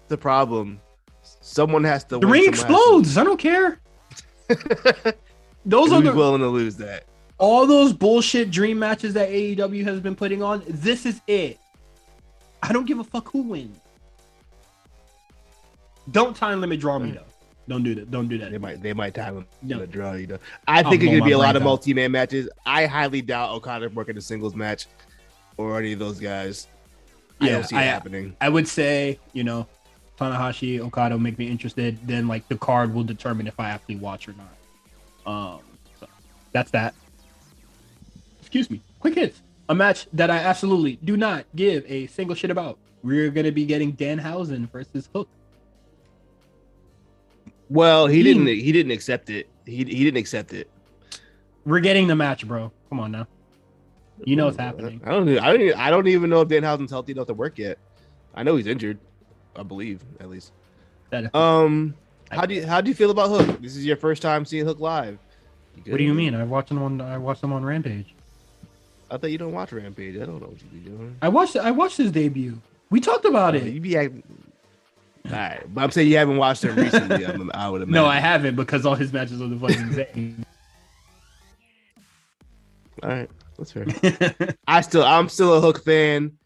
the problem Someone has to. The ring explodes. I don't care. Those are willing to lose that. All those bullshit dream matches that AEW has been putting on. This is it. I don't give a fuck who wins. Don't time limit draw me though. Don't do that. Don't do that. They might time limit draw you though. I think it's gonna be a lot of multi-man matches. I highly doubt Okada working a singles match or any of those guys. Yeah, I don't see it happening. I would say, Tanahashi, Okada make me interested. Then like the card will determine if I actually watch or not. So that's that. Excuse me. Quick hits. A match that I absolutely do not give a single shit about. We're gonna be getting Danhausen versus Hook. Well, he didn't accept it. He didn't accept it. We're getting the match, bro. Come on now. You know what's happening. I don't even know if Danhausen's healthy enough to work yet. I know he's injured. I believe, at least. How do you feel about Hook? This is your first time seeing Hook live. What do you mean? I watched him on Rampage. I thought you don't watch Rampage. I don't know what you be doing. I watched his debut. We talked about it. You be acting. All right, but I'm saying you haven't watched him recently. I would imagine. No, I haven't because all his matches are the fucking same. All right, that's fair. I'm still a Hook fan.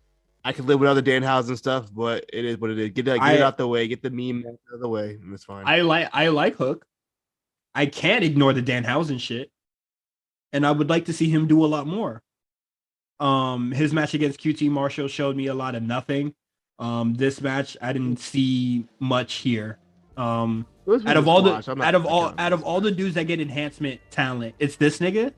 I can live with other Danhausen stuff, but it is what it is. Get it out the way. Get the meme out of the way, and it's fine. I like Hook. I can't ignore the Danhausen shit, and I would like to see him do a lot more. His match against QT Marshall showed me a lot of nothing. This match I didn't see much here. Out of all the dudes that get enhancement talent, it's this nigga.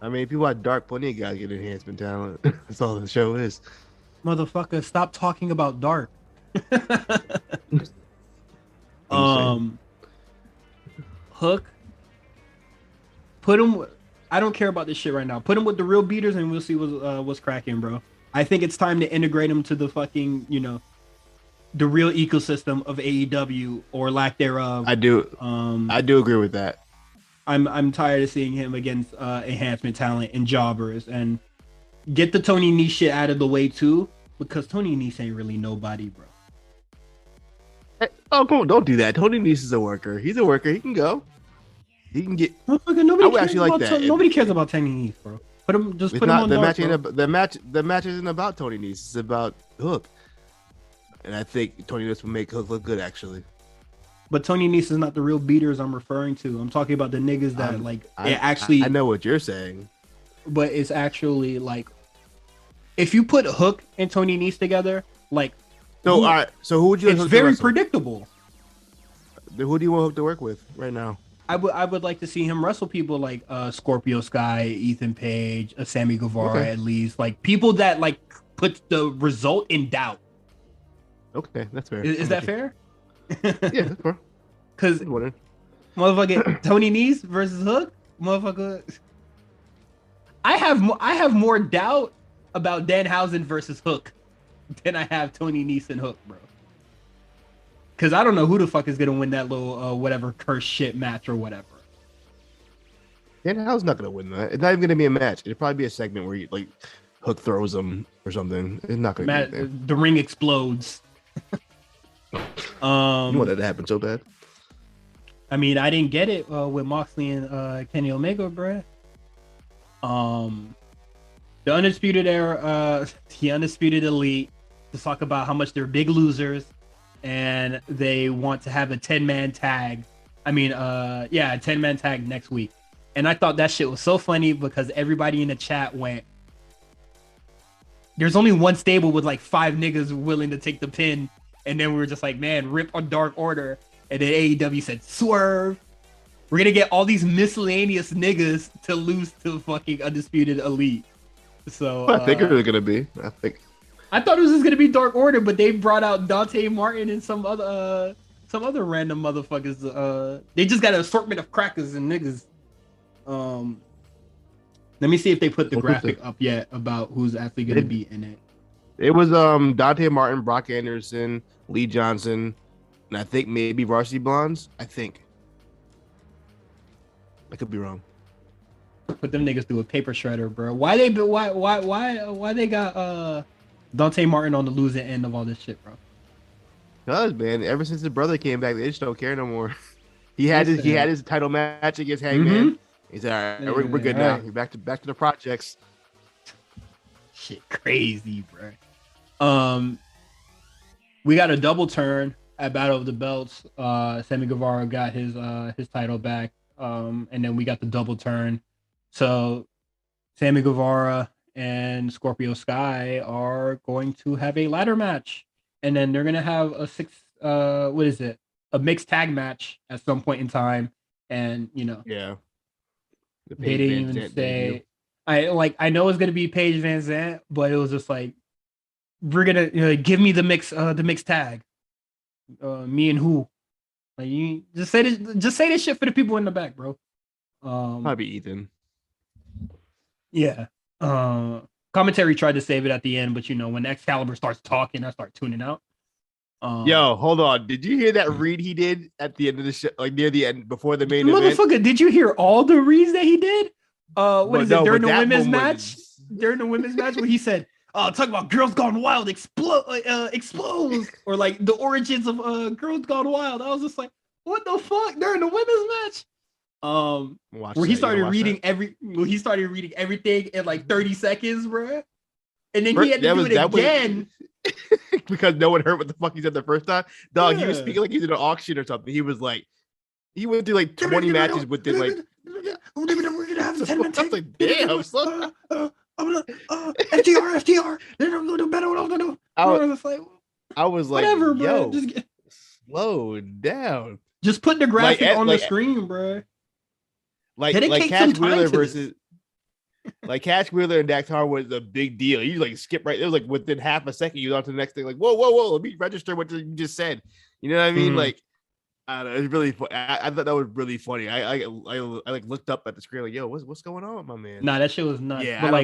I mean, if you watch Dark, plenty of guys get enhancement talent. That's all the show is. Motherfucker, stop talking about Dark. Hook. Put him. I don't care about this shit right now. Put him with the real beaters, and we'll see what's cracking, bro. I think it's time to integrate him to the fucking, the real ecosystem of AEW or lack thereof. I do agree with that. I'm tired of seeing him against enhancement talent and jobbers, and get the Tony Nese shit out of the way too, because Tony Nese ain't really nobody, bro. Oh, come on, don't do that. Tony Nese is a worker. He's a worker. He can go. He can get. Nobody cares about Tony Nese, bro. Put him on the match. The match isn't about Tony Nese. It's about Hook, and I think Tony Nese will make Hook look good, actually. But Tony Nese is not the real beaters I'm referring to. I'm talking about the niggas that I know what you're saying, but it's actually like if you put Hook and Tony Nese together, like. So all right. So who would you? It's very predictable. Who do you want Hook to work with right now? I would like to see him wrestle people like Scorpio Sky, Ethan Page, Sammy Guevara, at least, like people that like put the result in doubt. Okay, that's fair. Is that fair? Yeah, that's fair. Because motherfucking Tony Nese versus Hook, motherfucker. I have more doubt about Danhausen versus Hook than I have Tony Nese and Hook, bro. Because I don't know who the fuck is going to win that little whatever curse shit match or whatever. Danhausen's not going to win that. It's not even going to be a match. It'll probably be a segment where like Hook throws him or something. It's not going to be the ring explodes. You want that to happen so bad? I mean, I didn't get it with Moxley and Kenny Omega, bruh. The Undisputed Era, the Undisputed Elite, to talk about how much they're big losers. And they want to have a 10-man tag. A 10-man tag next week. And I thought that shit was so funny because everybody in the chat went, there's only one stable with like 5 niggas willing to take the pin. And then we were just like, man, rip on Dark Order. And then AEW said, swerve. We're going to get all these miscellaneous niggas to lose to fucking Undisputed Elite. So I think it's going to be. I thought it was just gonna be Dark Order, but they brought out Dante Martin and some other random motherfuckers. They just got an assortment of crackers and niggas. Let me see if they put the graphic up yet about who's actually gonna be in it. It was Dante Martin, Brock Anderson, Lee Johnson, and I think maybe Varsity Blondes. I think. I could be wrong. Put them niggas through a paper shredder, bro. Why they got Dante Martin on the losing end of all this shit, bro? Does, man. Ever since his brother came back, they just don't care no more. He had his title match against Hangman. Mm-hmm. He said, "All right, we're good now. You're back to the projects." Shit, crazy, bro. We got a double turn at Battle of the Belts. Sammy Guevara got his title back. And then we got the double turn. So Sammy Guevara and Scorpio Sky are going to have a ladder match, and then they're gonna have a mixed tag match at some point in time. And Yeah, they didn't even say. I know it's gonna be Paige Van Zant, but it was just like, we're gonna give me the mixed tag. Me and who? Like, you just say this shit for the people in the back, bro. Probably Ethan. Yeah. Commentary tried to save it at the end, but when Excalibur starts talking, I start tuning out. Yo, hold on. Did you hear that read he did at the end of the show, like near the end before the main event? Motherfucker, did you hear all the reads that he did? During the women's match? During the women's match where he said, talk about Girls Gone Wild explodes, or like the origins of Girls Gone Wild. I was just like, what the fuck? During the women's match? Where he started reading everything in like 30 seconds, bro. And then he had to do it again. Because no one heard what the fuck he said the first time. Dog, he was speaking like he's in an auction or something. He was like, he went through like 20 matches within like. We're gonna have a 10 minute. I was like, damn, son. FTR. They're gonna do better. What I'm gonna do. I was like, whatever, yo, bro. Slow down. Just put the graphic on the screen, bro. Like Cash Wheeler versus. Like Cash Wheeler and Dax Harwood was a big deal. You like skip right. It was like within half a second you got on to the next thing. Like whoa, let me register what you just said. You know what I mean? Mm-hmm. Like I don't know, it's really funny. I thought that was really funny. I like looked up at the screen like, yo, what's going on with my man? Nah, that shit was nuts. Yeah, but I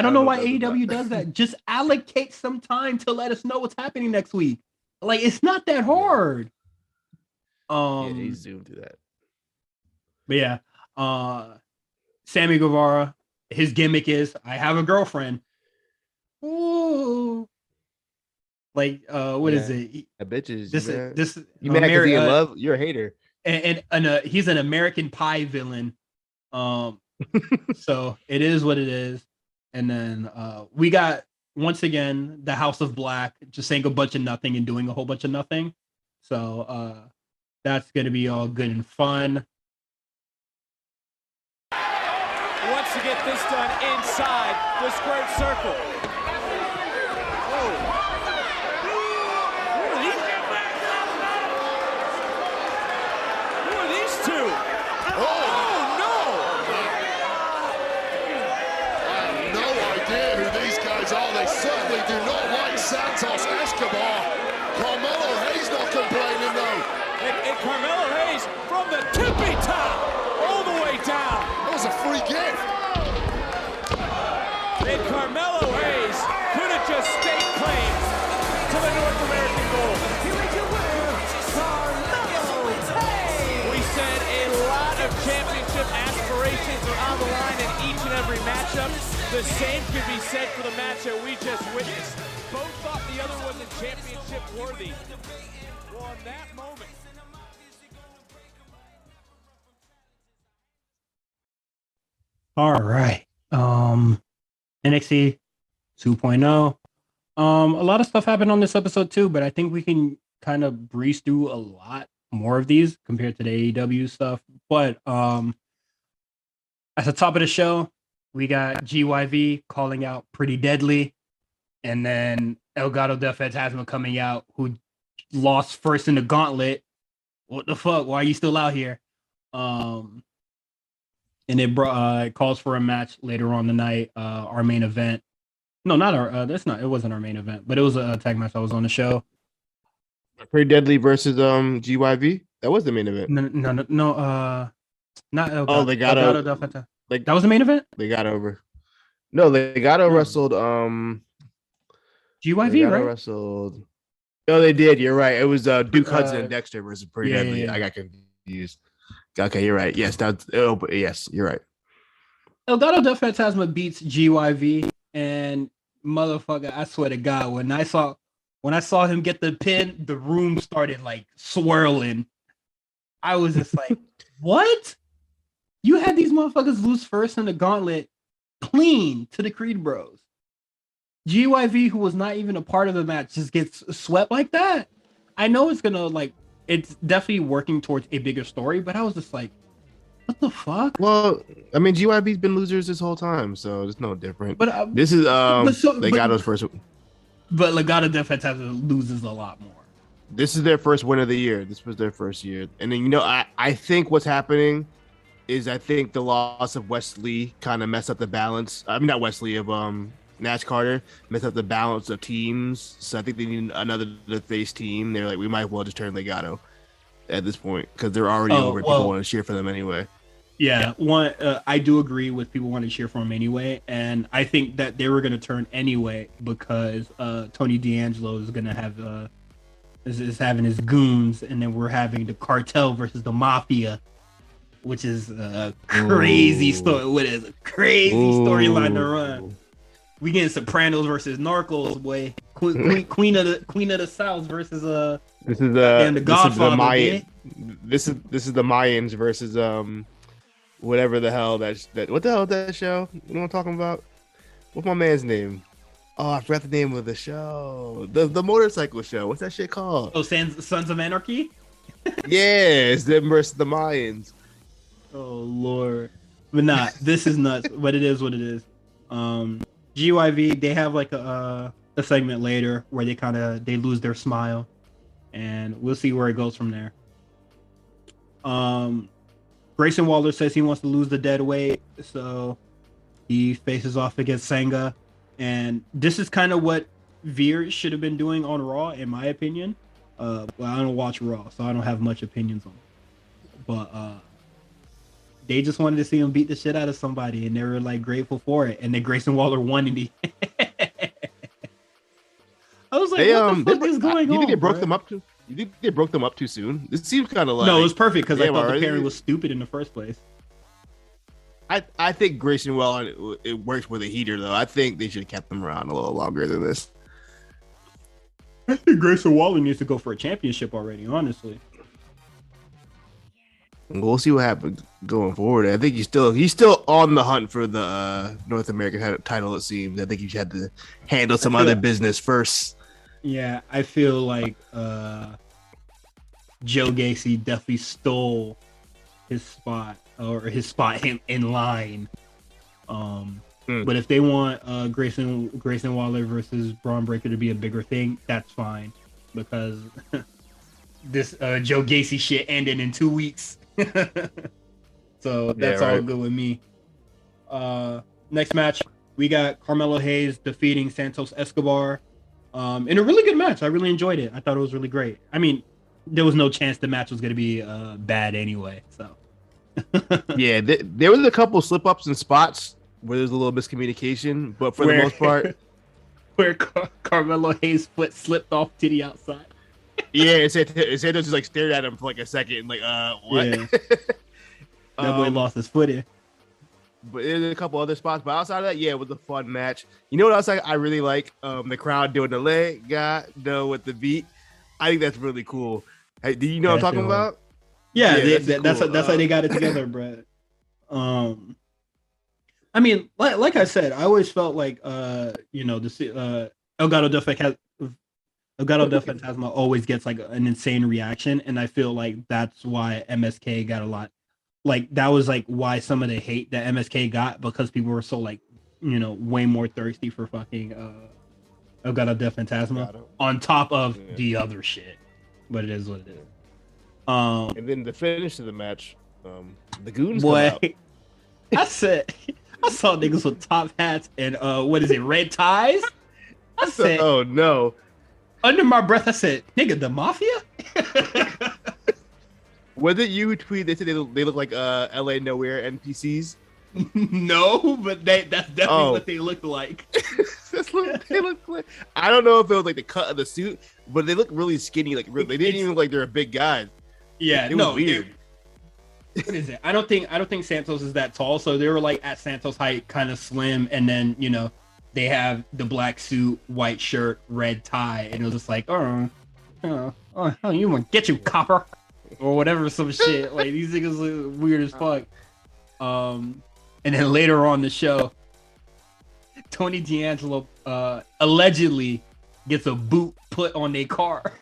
don't know why AEW does that. Just allocate some time to let us know what's happening next week. Like it's not that hard. Yeah, he zoomed to that. But yeah, Sammy Guevara. His gimmick is, I have a girlfriend. Ooh. Like, what is it? Bitches. This you mad because he in love? You're a hater. And he's an American Pie villain. So it is what it is. And then we got, once again, the House of Black just saying a bunch of nothing and doing a whole bunch of nothing. So that's going to be all good and fun. To get this done inside the squared circle. Whoa. Who are these two? Oh no! I have no idea who these guys are. They certainly do not like Santos Escobar. Carmelo Hayes not complaining though. And Carmelo Hayes from the tippy top all the way down. That was a free gift. And Carmelo Hayes could have just staked claim to the North American gold. We said a lot of championship aspirations are on the line in each and every matchup. The same could be said for the match that we just witnessed. Both thought the other wasn't championship worthy. Well, in that moment. All right. NXT 2.0. A lot of stuff happened on this episode too, but I think we can kind of breeze through a lot more of these compared to the AEW stuff. But at the top of the show, we got GYV calling out Pretty Deadly, and then El Gato del Fantasma coming out, who lost first in the gauntlet. What the fuck? Why are you still out here? And it calls for a match later on the night. Our main event. No, not our. It wasn't our main event, but it was a tag match that was on the show. Pretty Deadly versus GYV. That was the main event. No. Not El Gato. Oh, they got over. Like that was the main event. They got over. No, they got wrestled. GYV, right? Wrestled. No, they did. You're right. It was Duke Hudson and Dexter versus Pretty Deadly. Yeah. I got confused. Okay, you're right. Yes, yes, you're right. El Gato del Fantasma beats GYV, and motherfucker, I swear to God, when I saw When I saw him get the pin, the room started like swirling. I was just like, what? You had these motherfuckers lose first in the gauntlet clean to the Creed Bros. GYV, who was not even a part of the match, just gets swept like that. I know it's gonna like, it's definitely working towards a bigger story, but I was just like, what the fuck? Well, I mean, GYV's been losers this whole time, so it's no different. But this is Legato's first. But Legado de Fantasma loses a lot more. This is their first win of the year. This was their first year, and then I think what's happening is I think the loss of Wesley kind of messed up the balance. I mean, not Wesley, of Nash Carter messed up the balance of teams. So I think they need another face team. They're like, we might as well just turn Legado at this point because they're already over. People want to cheer for them anyway. Yeah, I do agree with people wanting to cheer for him anyway, and I think that they were going to turn anyway because Tony D'Angelo is going to have is having his goons, and then we're having the cartel versus the mafia, which is a crazy story. What is a crazy storyline to run? We getting Sopranos versus Narcos, boy. Queen of the South versus this is the Godfather. This is the Mayans versus whatever the hell that what the hell is that show? You know what I'm talking about? What's my man's name? Oh, I forgot the name of the show. The motorcycle show. What's that shit called? Oh, Sons of Anarchy? Yeah, it's them versus the Mayans. Oh Lord. But nah, this is nuts. But it is what it is. GYV, they have like a segment later where they lose their smile, and we'll see where it goes from there. Grayson Waller says he wants to lose the dead weight, so he faces off against Senga, and this is kind of what Veer should have been doing on Raw, in my opinion. Well, I don't watch Raw, so I don't have much opinions on it. But they just wanted to see him beat the shit out of somebody, and they were like grateful for it. And then Grayson Waller won, and I was like, what the fuck is going on? You think they broke them up too? You think they broke them up too soon? This seems kind of like no, it was perfect because I thought the pairing was stupid in the first place. I think Grayson Waller it works with a heater though. I think they should have kept them around a little longer than this. I think Grayson Waller needs to go for a championship already, honestly. We'll see what happens going forward. I think he's still on the hunt for the North American title. It seems. I think he had to handle some other business first. Yeah, I feel like Joe Gacy definitely stole his spot in line. But if they want Grayson Waller versus Braun Breaker to be a bigger thing, that's fine because this Joe Gacy shit ended in 2 weeks. So that's all good with me. Next match, we got Carmelo Hayes defeating Santos Escobar in a really good match. I really enjoyed it. I thought it was really great. I mean, there was no chance the match was going to be bad anyway. So yeah, there was a couple slip ups and spots where there's a little miscommunication, but for the most part, where Carmelo Hayes' foot slipped off to the outside. Yeah, Santos just like stared at him for like a second, like what? Yeah. That boy lost his footing. But there's a couple other spots, but outside of that, yeah, it was a fun match. You know what else I really like? The crowd doing the leg with the beat. I think that's really cool. Hey, do you know what I'm talking about? Yeah, that's how they got it together, Brett. I mean, like I said, I always felt like Elgato del Fantasma always gets like an insane reaction, and I feel like that's why MSK got a lot. Like that was like why some of the hate that MSK got, because people were so like, way more thirsty for fucking Elgato del Fantasma on top of the other shit. But it is what it is. And then the finish of the match, the goons come out. I saw niggas with top hats and red ties. I said, oh no. Under my breath, I said, nigga, the mafia? Was it you who tweeted they said they look like LA Nowhere NPCs? No, but that's definitely what they look like. They look like. I don't know if it was like the cut of the suit, but they look really skinny. Like they didn't even look like they're a big guy. Yeah, it was weird. What is it? I don't think Santos is that tall, so they were like at Santos height, kind of slim, and then they have the black suit, white shirt, red tie, and it was just like, you want to get you, copper, or whatever, some shit. Like, these niggas look weird as fuck. And then later on the show, Tony D'Angelo allegedly gets a boot put on their car,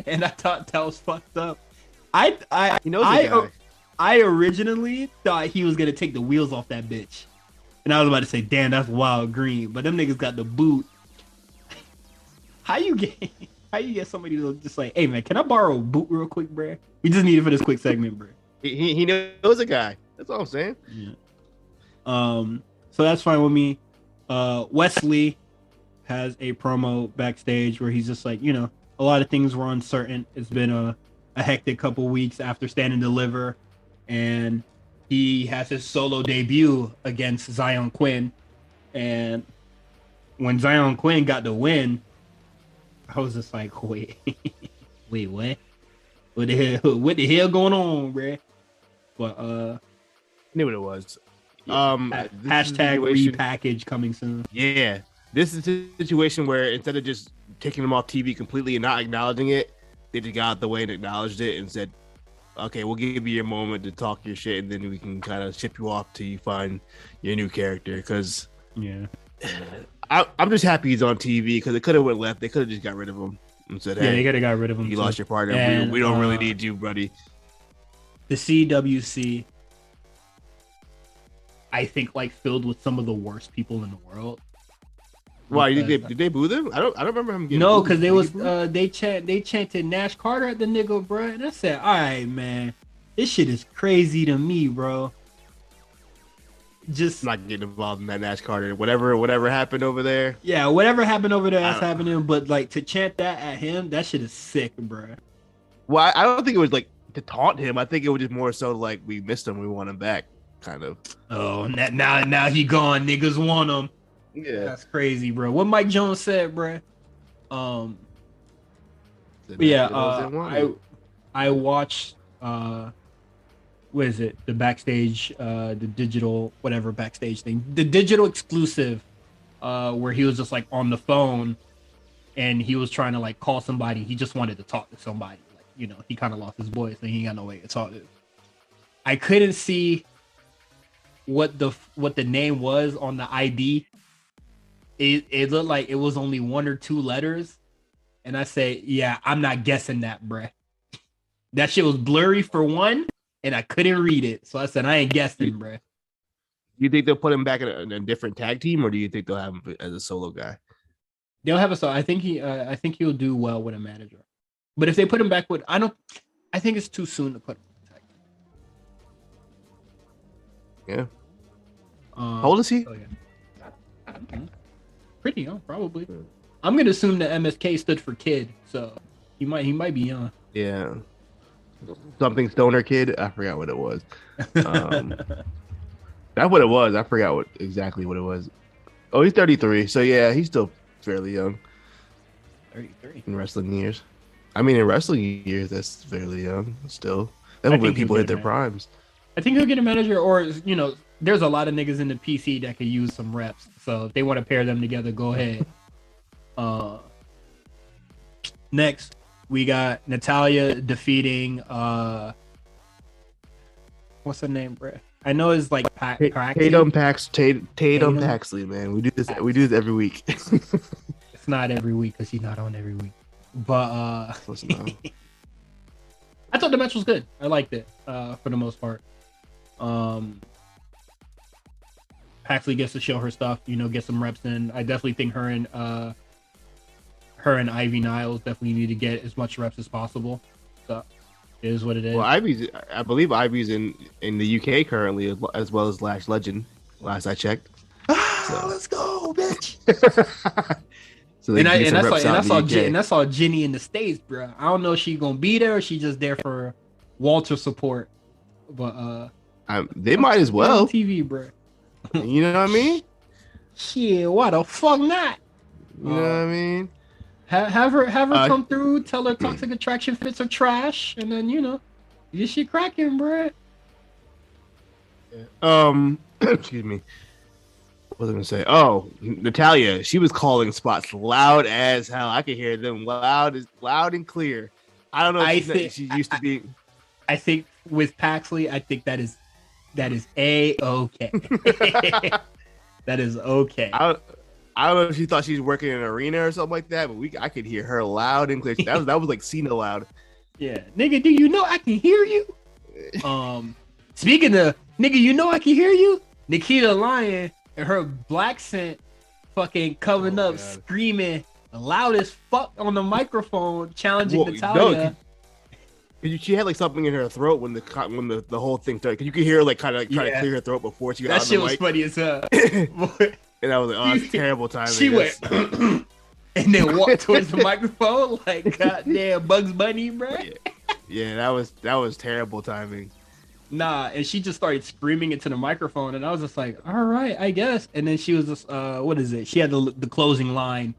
and I thought that was fucked up. I originally thought he was gonna take the wheels off that bitch, and I was about to say, damn, that's wild green. But them niggas got the boot. How you get somebody to just like, hey man, can I borrow a boot real quick, bruh? We just need it for this quick segment, bruh. He knows a guy. That's all I'm saying. Yeah. So that's fine with me. Wesley has a promo backstage where he's just like, a lot of things were uncertain. It's been a hectic couple weeks after Stand and Deliver, and he has his solo debut against Zion Quinn. And when Zion Quinn got the win, I was just like, wait, what? What the hell going on, bruh? But I knew what it was. Hashtag repackage coming soon. Yeah, this is a situation where instead of just taking them off TV completely and not acknowledging it, they just got out the way and acknowledged it and said, okay, we'll give you your moment to talk your shit, and then we can kind of ship you off till you find your new character. Because I'm just happy he's on TV, because it could have went left. They could have just got rid of him and said, hey, they could have got rid of him. You lost your partner. And, we don't really need you, buddy. The CWC, I think, like, filled with some of the worst people in the world. Why did they boo them? I don't remember him getting no, because they chanted Nash Carter at the nigga, bro, and I said, all right, man, this shit is crazy to me, bro. Just not getting involved in that Nash Carter. Whatever happened over there. Yeah, whatever happened over there, that's happening. But like, to chant that at him, that shit is sick, bro. Well, I don't think it was like to taunt him. I think it was just more so like, we missed him, we want him back, kind of. Oh, now he gone. Niggas want him. Yeah, that's crazy, bro. What Mike Jones said, bro. I watched what is it? The backstage, the digital whatever backstage thing, the digital exclusive, where he was just like on the phone, and he was trying to like call somebody. He just wanted to talk to somebody. Like, he kind of lost his voice, and he got no way to talk to. I couldn't see what the name was on the ID. It looked like it was only 1 or 2 letters, and I say, yeah, I'm not guessing that, bruh. That shit was blurry for one, and I couldn't read it, so I said, I ain't guessing, bruh. You think they'll put him back in a different tag team, or do you think they'll have him as a solo guy? They'll have a solo. I think he'll do well with a manager, but if they put him back with, I think it's too soon to put him in a tag team. Yeah. How old is he? So yeah. Pretty young, probably. I'm gonna assume that MSK stood for kid, so he might be young. Yeah. Something Stoner Kid. I forgot what it was. That's what it was. I forgot exactly what it was. Oh, he's 33. So yeah, he's still fairly young. 33 in wrestling years. I mean, in wrestling years, that's fairly young. Still, that's when people hit their primes. I think he'll get a manager, or there's a lot of niggas in the PC that could use some reps. So if they want to pair them together, go ahead. Next, we got Natalya defeating what's her name, bro? I know it's like Tatum Paxley, man. We do this every week. It's not every week because she's not on every week. But I thought the match was good. I liked it for the most part. Paxley gets to show her stuff, get some reps in. I definitely think her and Ivy Niles definitely need to get as much reps as possible. So it is what it is. Well, I believe Ivy's in the UK currently, as well as Lash Legend. Last I checked. So. Let's go, bitch. So I saw Jenny in the States, bro. I don't know if she's gonna be there or she's just there for Walter support. But they might as well. On TV, bro. You know what I mean? Shit, why the fuck not? You know what I mean? Have her come through, tell her Toxic Attraction fits are trash, and then this shit cracking, bro. Excuse me. was I gonna say? Oh, Natalia, she was calling spots loud as hell. I could hear them loud and clear. I don't know if she's used to being. I think with Paxley, I think that is A-okay. That is okay. I don't know if she thought she was working in an arena or something like that, but I could hear her loud and clear. That was like Cena loud. Yeah, nigga, do you know I can hear you? Speaking of nigga, you know I can hear you. Nikita Lyon and her black scent fucking coming up, screaming loud as fuck on the microphone, challenging Natalia. She had like something in her throat when the whole thing started. You could hear like kind of trying to clear her throat before she got on the mic. That shit was funny as hell. And I was like, oh, it's terrible timing. She went and then walked towards the microphone like goddamn Bugs Bunny, bro. Yeah, that was terrible timing. Nah, and she just started screaming into the microphone, and I was just like, all right, I guess. And then she was just, what is it? She had the closing line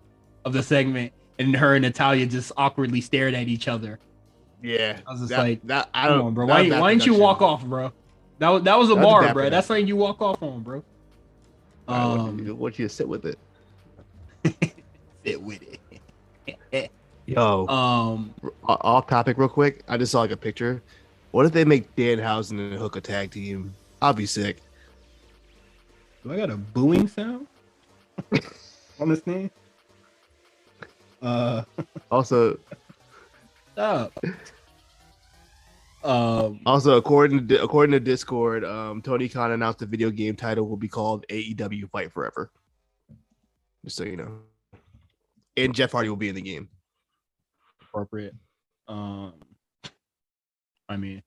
of the segment, and her and Natalia just awkwardly stared at each other. Yeah, I was just like, I don't know, bro. Why didn't you walk off, bro? That was a bar, bro. That's something you walk off on, bro. Want you to sit with it. Sit with it. Yo, off topic real quick. I just saw like a picture. What if they make Danhausen and Hook a tag team? I'll be sick. Do I got a booing sound on this thing? Also, stop. Also, according to Discord, Tony Khan announced the video game title will be called AEW Fight Forever. Just so you know. And Jeff Hardy will be in the game. Appropriate. I mean,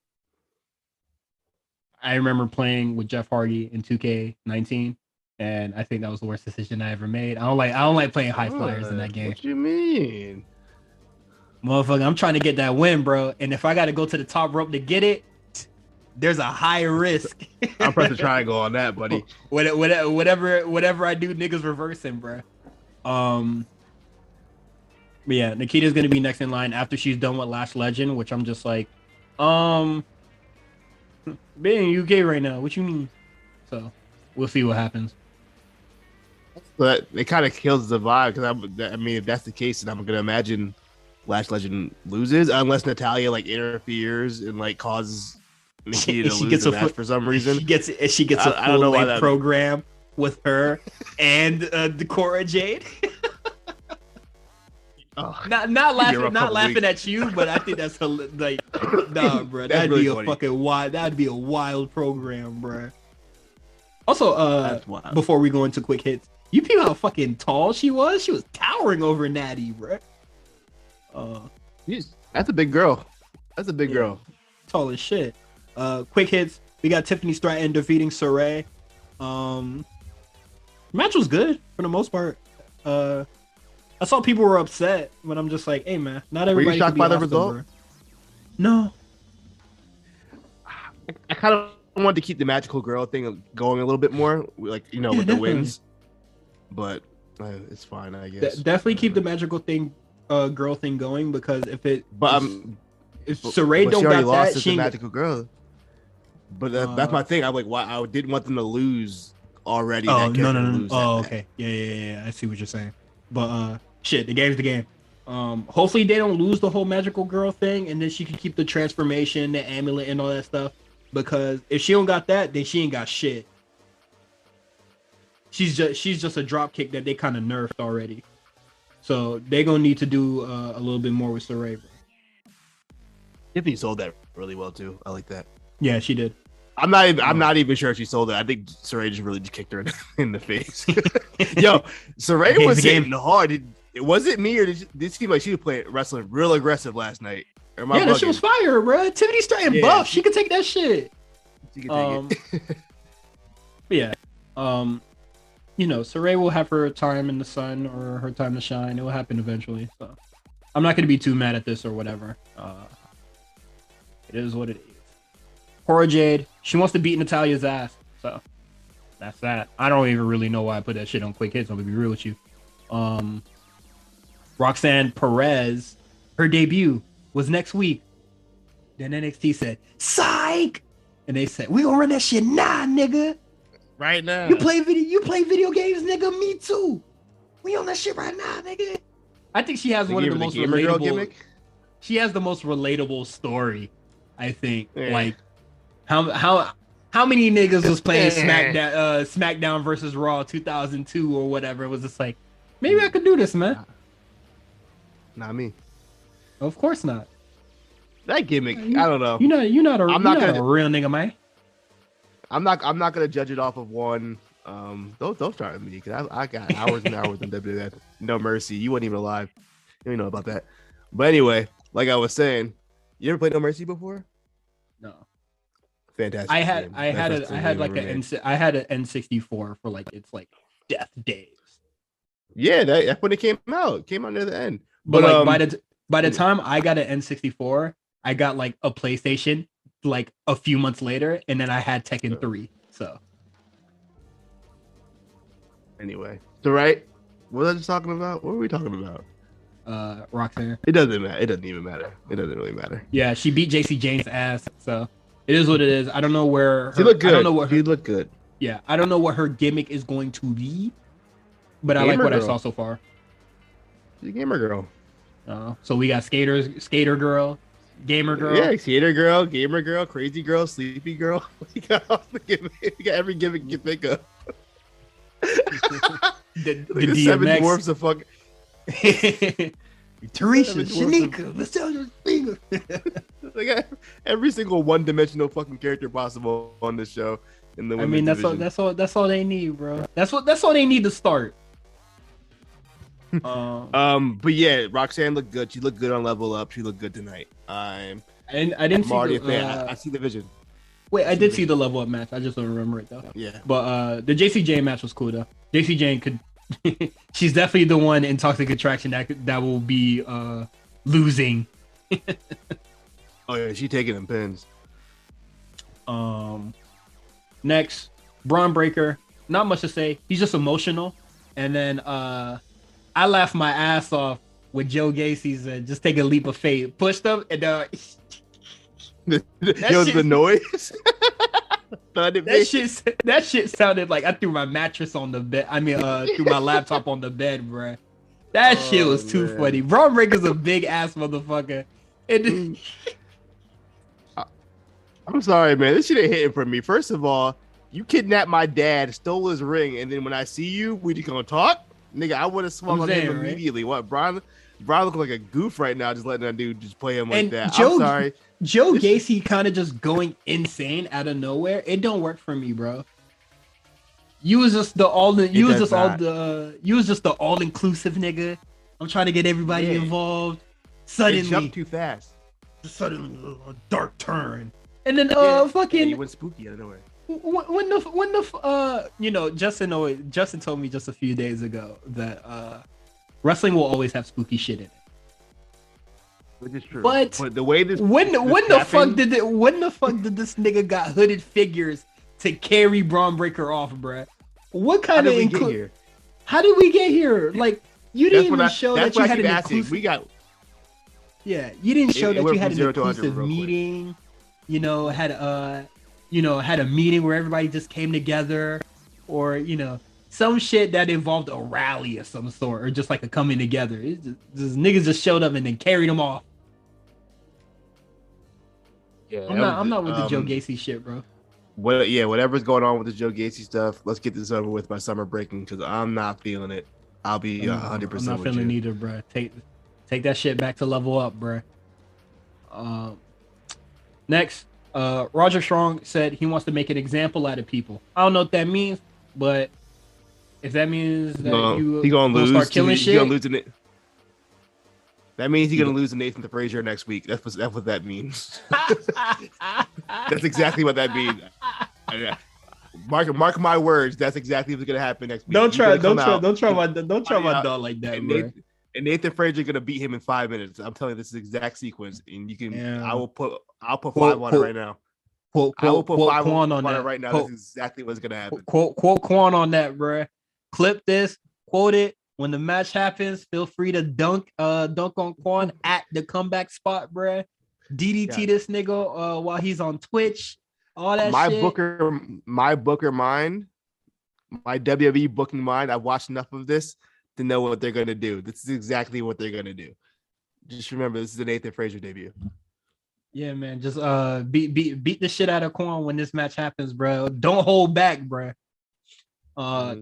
I remember playing with Jeff Hardy in 2K19, and I think that was the worst decision I ever made. I don't like playing high flyers in that game. What you mean? Motherfucker, I'm trying to get that win, bro. And if I got to go to the top rope to get it, there's a high risk. I'm pressing triangle on that, buddy. Whatever I do, niggas reversing, bro. But yeah, Nikita's gonna be next in line after she's done with Last Legend, which I'm just like, being in UK right now. What you mean? So we'll see what happens. But it kind of kills the vibe because I mean, if that's the case, then I'm gonna imagine Last Legend loses unless Natalia like interferes and like causes Nikita to lose the match for some reason. She gets a full length program with her and Decora Jade. Not laughing at you, but I think that's like, nah, bro. That'd really be a funny. Fucking wild. That'd be a wild program, bro. Also, before we go into quick hits, you see how fucking tall she was? She was towering over Natty, bro. That's a big girl. That's a big girl. Tall as shit. Quick hits. We got Tiffany Stratton defeating Saray. Match was good for the most part. I saw people were upset, but I'm just like, hey man, not everybody. Were you shocked by the result? Bro. No. I kind of wanted to keep the magical girl thing going a little bit more, like with definitely. The wins. But it's fine, I guess. Definitely keep the magical thing, girl thing going because if Saray don't got lost that, she magical girl. But that's my thing. I'm like, why? I didn't want them to lose already. Oh no. Oh okay, yeah. I see what you're saying. But shit, the game's the game. Hopefully they don't lose the whole magical girl thing, and then she can keep the transformation, the amulet, and all that stuff. Because if she don't got that, then she ain't got shit. She's just a drop kick that they kind of nerfed already. So they gonna need to do a little bit more with Saray. Tiffany sold that really well too. I like that. Yeah, she did. I'm not even sure if she sold it. I think Saray just really kicked her in the face. Yo, Saray was hitting hard. Was it me or did it seem like she was wrestling real aggressive last night? Yeah, that shit was fire, bro. Tiffany Stratton buff. She could take that shit. She could take it. But yeah. Saray will have her time in the sun or her time to shine. It will happen eventually. So I'm not gonna be too mad at this or whatever. It is what it is. Cora Jade, she wants to beat Natalia's ass. So that's that. I don't even really know why I put that shit on quick hits. I'm gonna be real with you. Roxanne Perez, her debut was next week. Then NXT said, psych! And they said, we gonna run that shit now, nigga. right now. You play video games, nigga. Me too. We on that shit right now, nigga. I think she has one of the most relatable. She has the most relatable story. I think. Like how many niggas was playing SmackDown versus Raw 2002 or whatever? It was just like, maybe I could do this, man. Not me. Of course not. That gimmick, I don't know. You're not a real nigga, man. I'm not gonna judge it off of one. Don't start with me because I got hours and hours in WWF. No Mercy. You weren't even alive. You don't know about that. But anyway, like I was saying, you ever played No Mercy before? No. Fantastic. I had an N64 for like it's like death days. Yeah, that's when it came out. It came out near the end. But like by the time I got an N64, I got like a PlayStation like a few months later, and then I had Tekken 3. So anyway, what was I just talking about? What were we talking about? Roxanne. It doesn't matter. It doesn't even matter. It doesn't really matter. Yeah, she beat JC Jane's ass, so it is what it is. I don't know where she looked good. I don't know what she looked good. Yeah, I don't know what her gimmick is going to be, but I like what I saw so far. She's a gamer girl. So we got skater girl, gamer girl. Yeah, skater girl, gamer girl, crazy girl, sleepy girl. We got all the gimmick. We got every gimmick you can think of. the seven dwarfs of fuck. Teresa, Shanika, Michelle, Finger. They got every single one-dimensional fucking character possible on this show. In the that's all they need, bro. That's all they need to start. But yeah, Roxanne looked good. She looked good on Level Up. She looked good tonight. I didn't see already a fan. I see the vision. Wait, I did see the Level Up match. I just don't remember it though. Yeah. But the JC Jane match was cool though. JC Jane could. She's definitely the one in Toxic Attraction that will be losing. Oh yeah, she taking them pins. Next, Braun Breaker. Not much to say. He's just emotional. And then I laughed my ass off with Joe Gacy's just take a leap of faith. Pushed him and the noise. that shit sounded like I threw my mattress on the bed. I mean, threw my laptop on the bed, bro. That shit was too funny. Braun Breaker's a big ass motherfucker. And I'm sorry, man. This shit ain't hitting for me. First of all, you kidnapped my dad, stole his ring, and then when I see you, we just gonna talk, nigga. I would have swung on him immediately. Right? What, Braun looking like a goof right now, just letting that dude just play him like that. I'm sorry. Joe Gacy kind of just going insane out of nowhere. It don't work for me, bro. You was just the all-inclusive nigga. I'm trying to get everybody involved. Suddenly, it jumped too fast. Suddenly, a dark turn, and then fucking. You went spooky out of nowhere. Justin told me just a few days ago that wrestling will always have spooky shit in it. Which is true. But the way when the fuck did this nigga got hooded figures to carry Braun Breaker off, bruh? What kind of How did we get here? Like you didn't even show that you had an inclusive. You didn't show that you had an inclusive meeting. Had a meeting where everybody just came together, or some shit that involved a rally of some sort, or just like a coming together. It's just niggas just showed up and then carried them off. Yeah, I'm not with the Joe Gacy shit, bro. Whatever's going on with the Joe Gacy stuff, let's get this over with by summer breaking because I'm not feeling it. I'll be 100%. I'm not feeling it either, bro. Take that shit back to Level Up, bro. Next, Roger Strong said he wants to make an example out of people. I don't know what that means, but if that means that he gonna lose, start killing shit, that means he's gonna lose to Nathan Frazier next week. That's what that means. That's exactly what that means. Mark my words. That's exactly what's gonna happen next week. Don't try my dog like that, bro. And Nathan Frazier gonna beat him in 5 minutes. I'm telling you, this is the exact sequence, and you can. Yeah. I'll put 5 on it right now. I will put 5 on it right now. This is exactly what's gonna happen. Quote Quan on that, bro. Clip this. Quote it. When the match happens, feel free to dunk on Quan at the comeback spot, bro. DDT this nigga while he's on Twitch. All that my shit. Booker mind my WWE booking mind, I've watched enough of this to know what they're going to do. This is exactly what they're going to do. Just remember, this is an Nathan Frazier debut. Yeah, man. Just beat the shit out of Quan when this match happens, bro. Don't hold back, bro.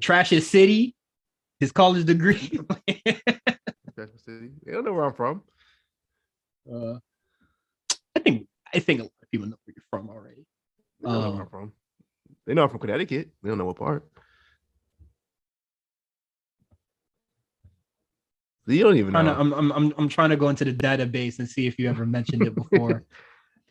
Trash his city, his college degree. Trash his city. They don't know where I'm from. I think a lot of people know where you're from already. They know where I'm from. They know I'm from Connecticut. They don't know what part. You don't even know. I'm trying to go into the database and see if you ever mentioned it before.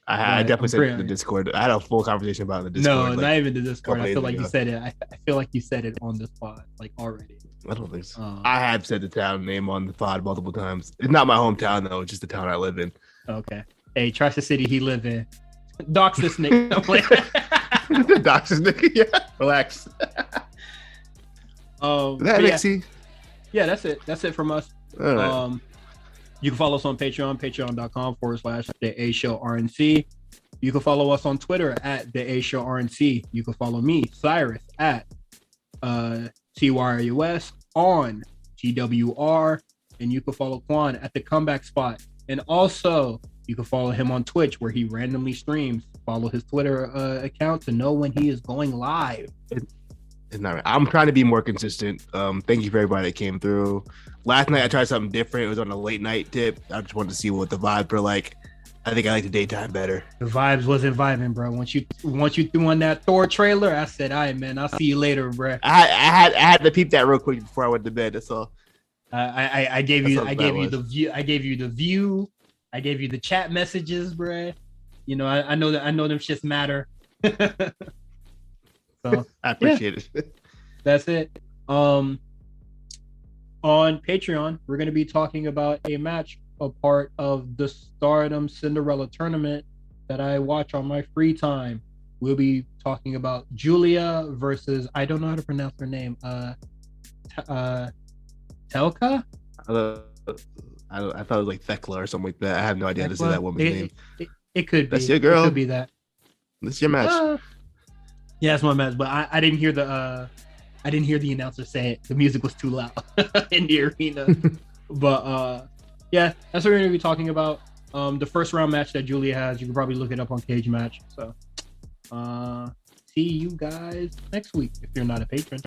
I definitely said it in the Discord. I had a full conversation about it in the Discord. No, not even the Discord. I feel like you said it. I feel like you said it on the spot, like already. I don't think so. I have said the town name on the pod multiple times. It's not my hometown though. It's just the town I live in. Okay. Hey, trash the city he live in. Dox this nigga. Dox this nigga. Yeah. Relax. Yeah, that's it. That's it from us. Right. You can follow us on Patreon, patreon.com/The A Show RNC. You can follow us on Twitter at The A Show RNC. You can follow me, Cyrus, at TYRUS on TWR. And you can follow Quan at The Comeback Spot. And also, you can follow him on Twitch where he randomly streams. Follow his Twitter account to know when he is going live. It's not right. I'm trying to be more consistent. Thank you for everybody that came through. Last night I tried something different. It was on a late night tip. I just wanted to see what the vibes were like. I think I like the daytime better. The vibes wasn't vibing, bro. Once you threw on that Thor trailer, I said, "All right, man, I'll see you later, bro." I had to peep that real quick before I went to bed. That's all. I gave you the view. I gave you the chat messages, bro. You know, I know them shits matter. So I appreciate it. That's it. On Patreon, we're going to be talking about a match, a part of the Stardom Cinderella tournament that I watch on my free time. We'll be talking about Julia versus, I don't know how to pronounce her name. Telka? I thought it was like Thekla or something like that. I have no idea how to say that woman's name. It could be. That's your girl. It could be that. This is your match. Yeah, that's my match. But I didn't hear the announcer say it. The music was too loud in the arena. But yeah, that's what we're gonna be talking about. The first round match that Julia has. You can probably look it up on Cage Match. So see you guys next week if you're not a patron.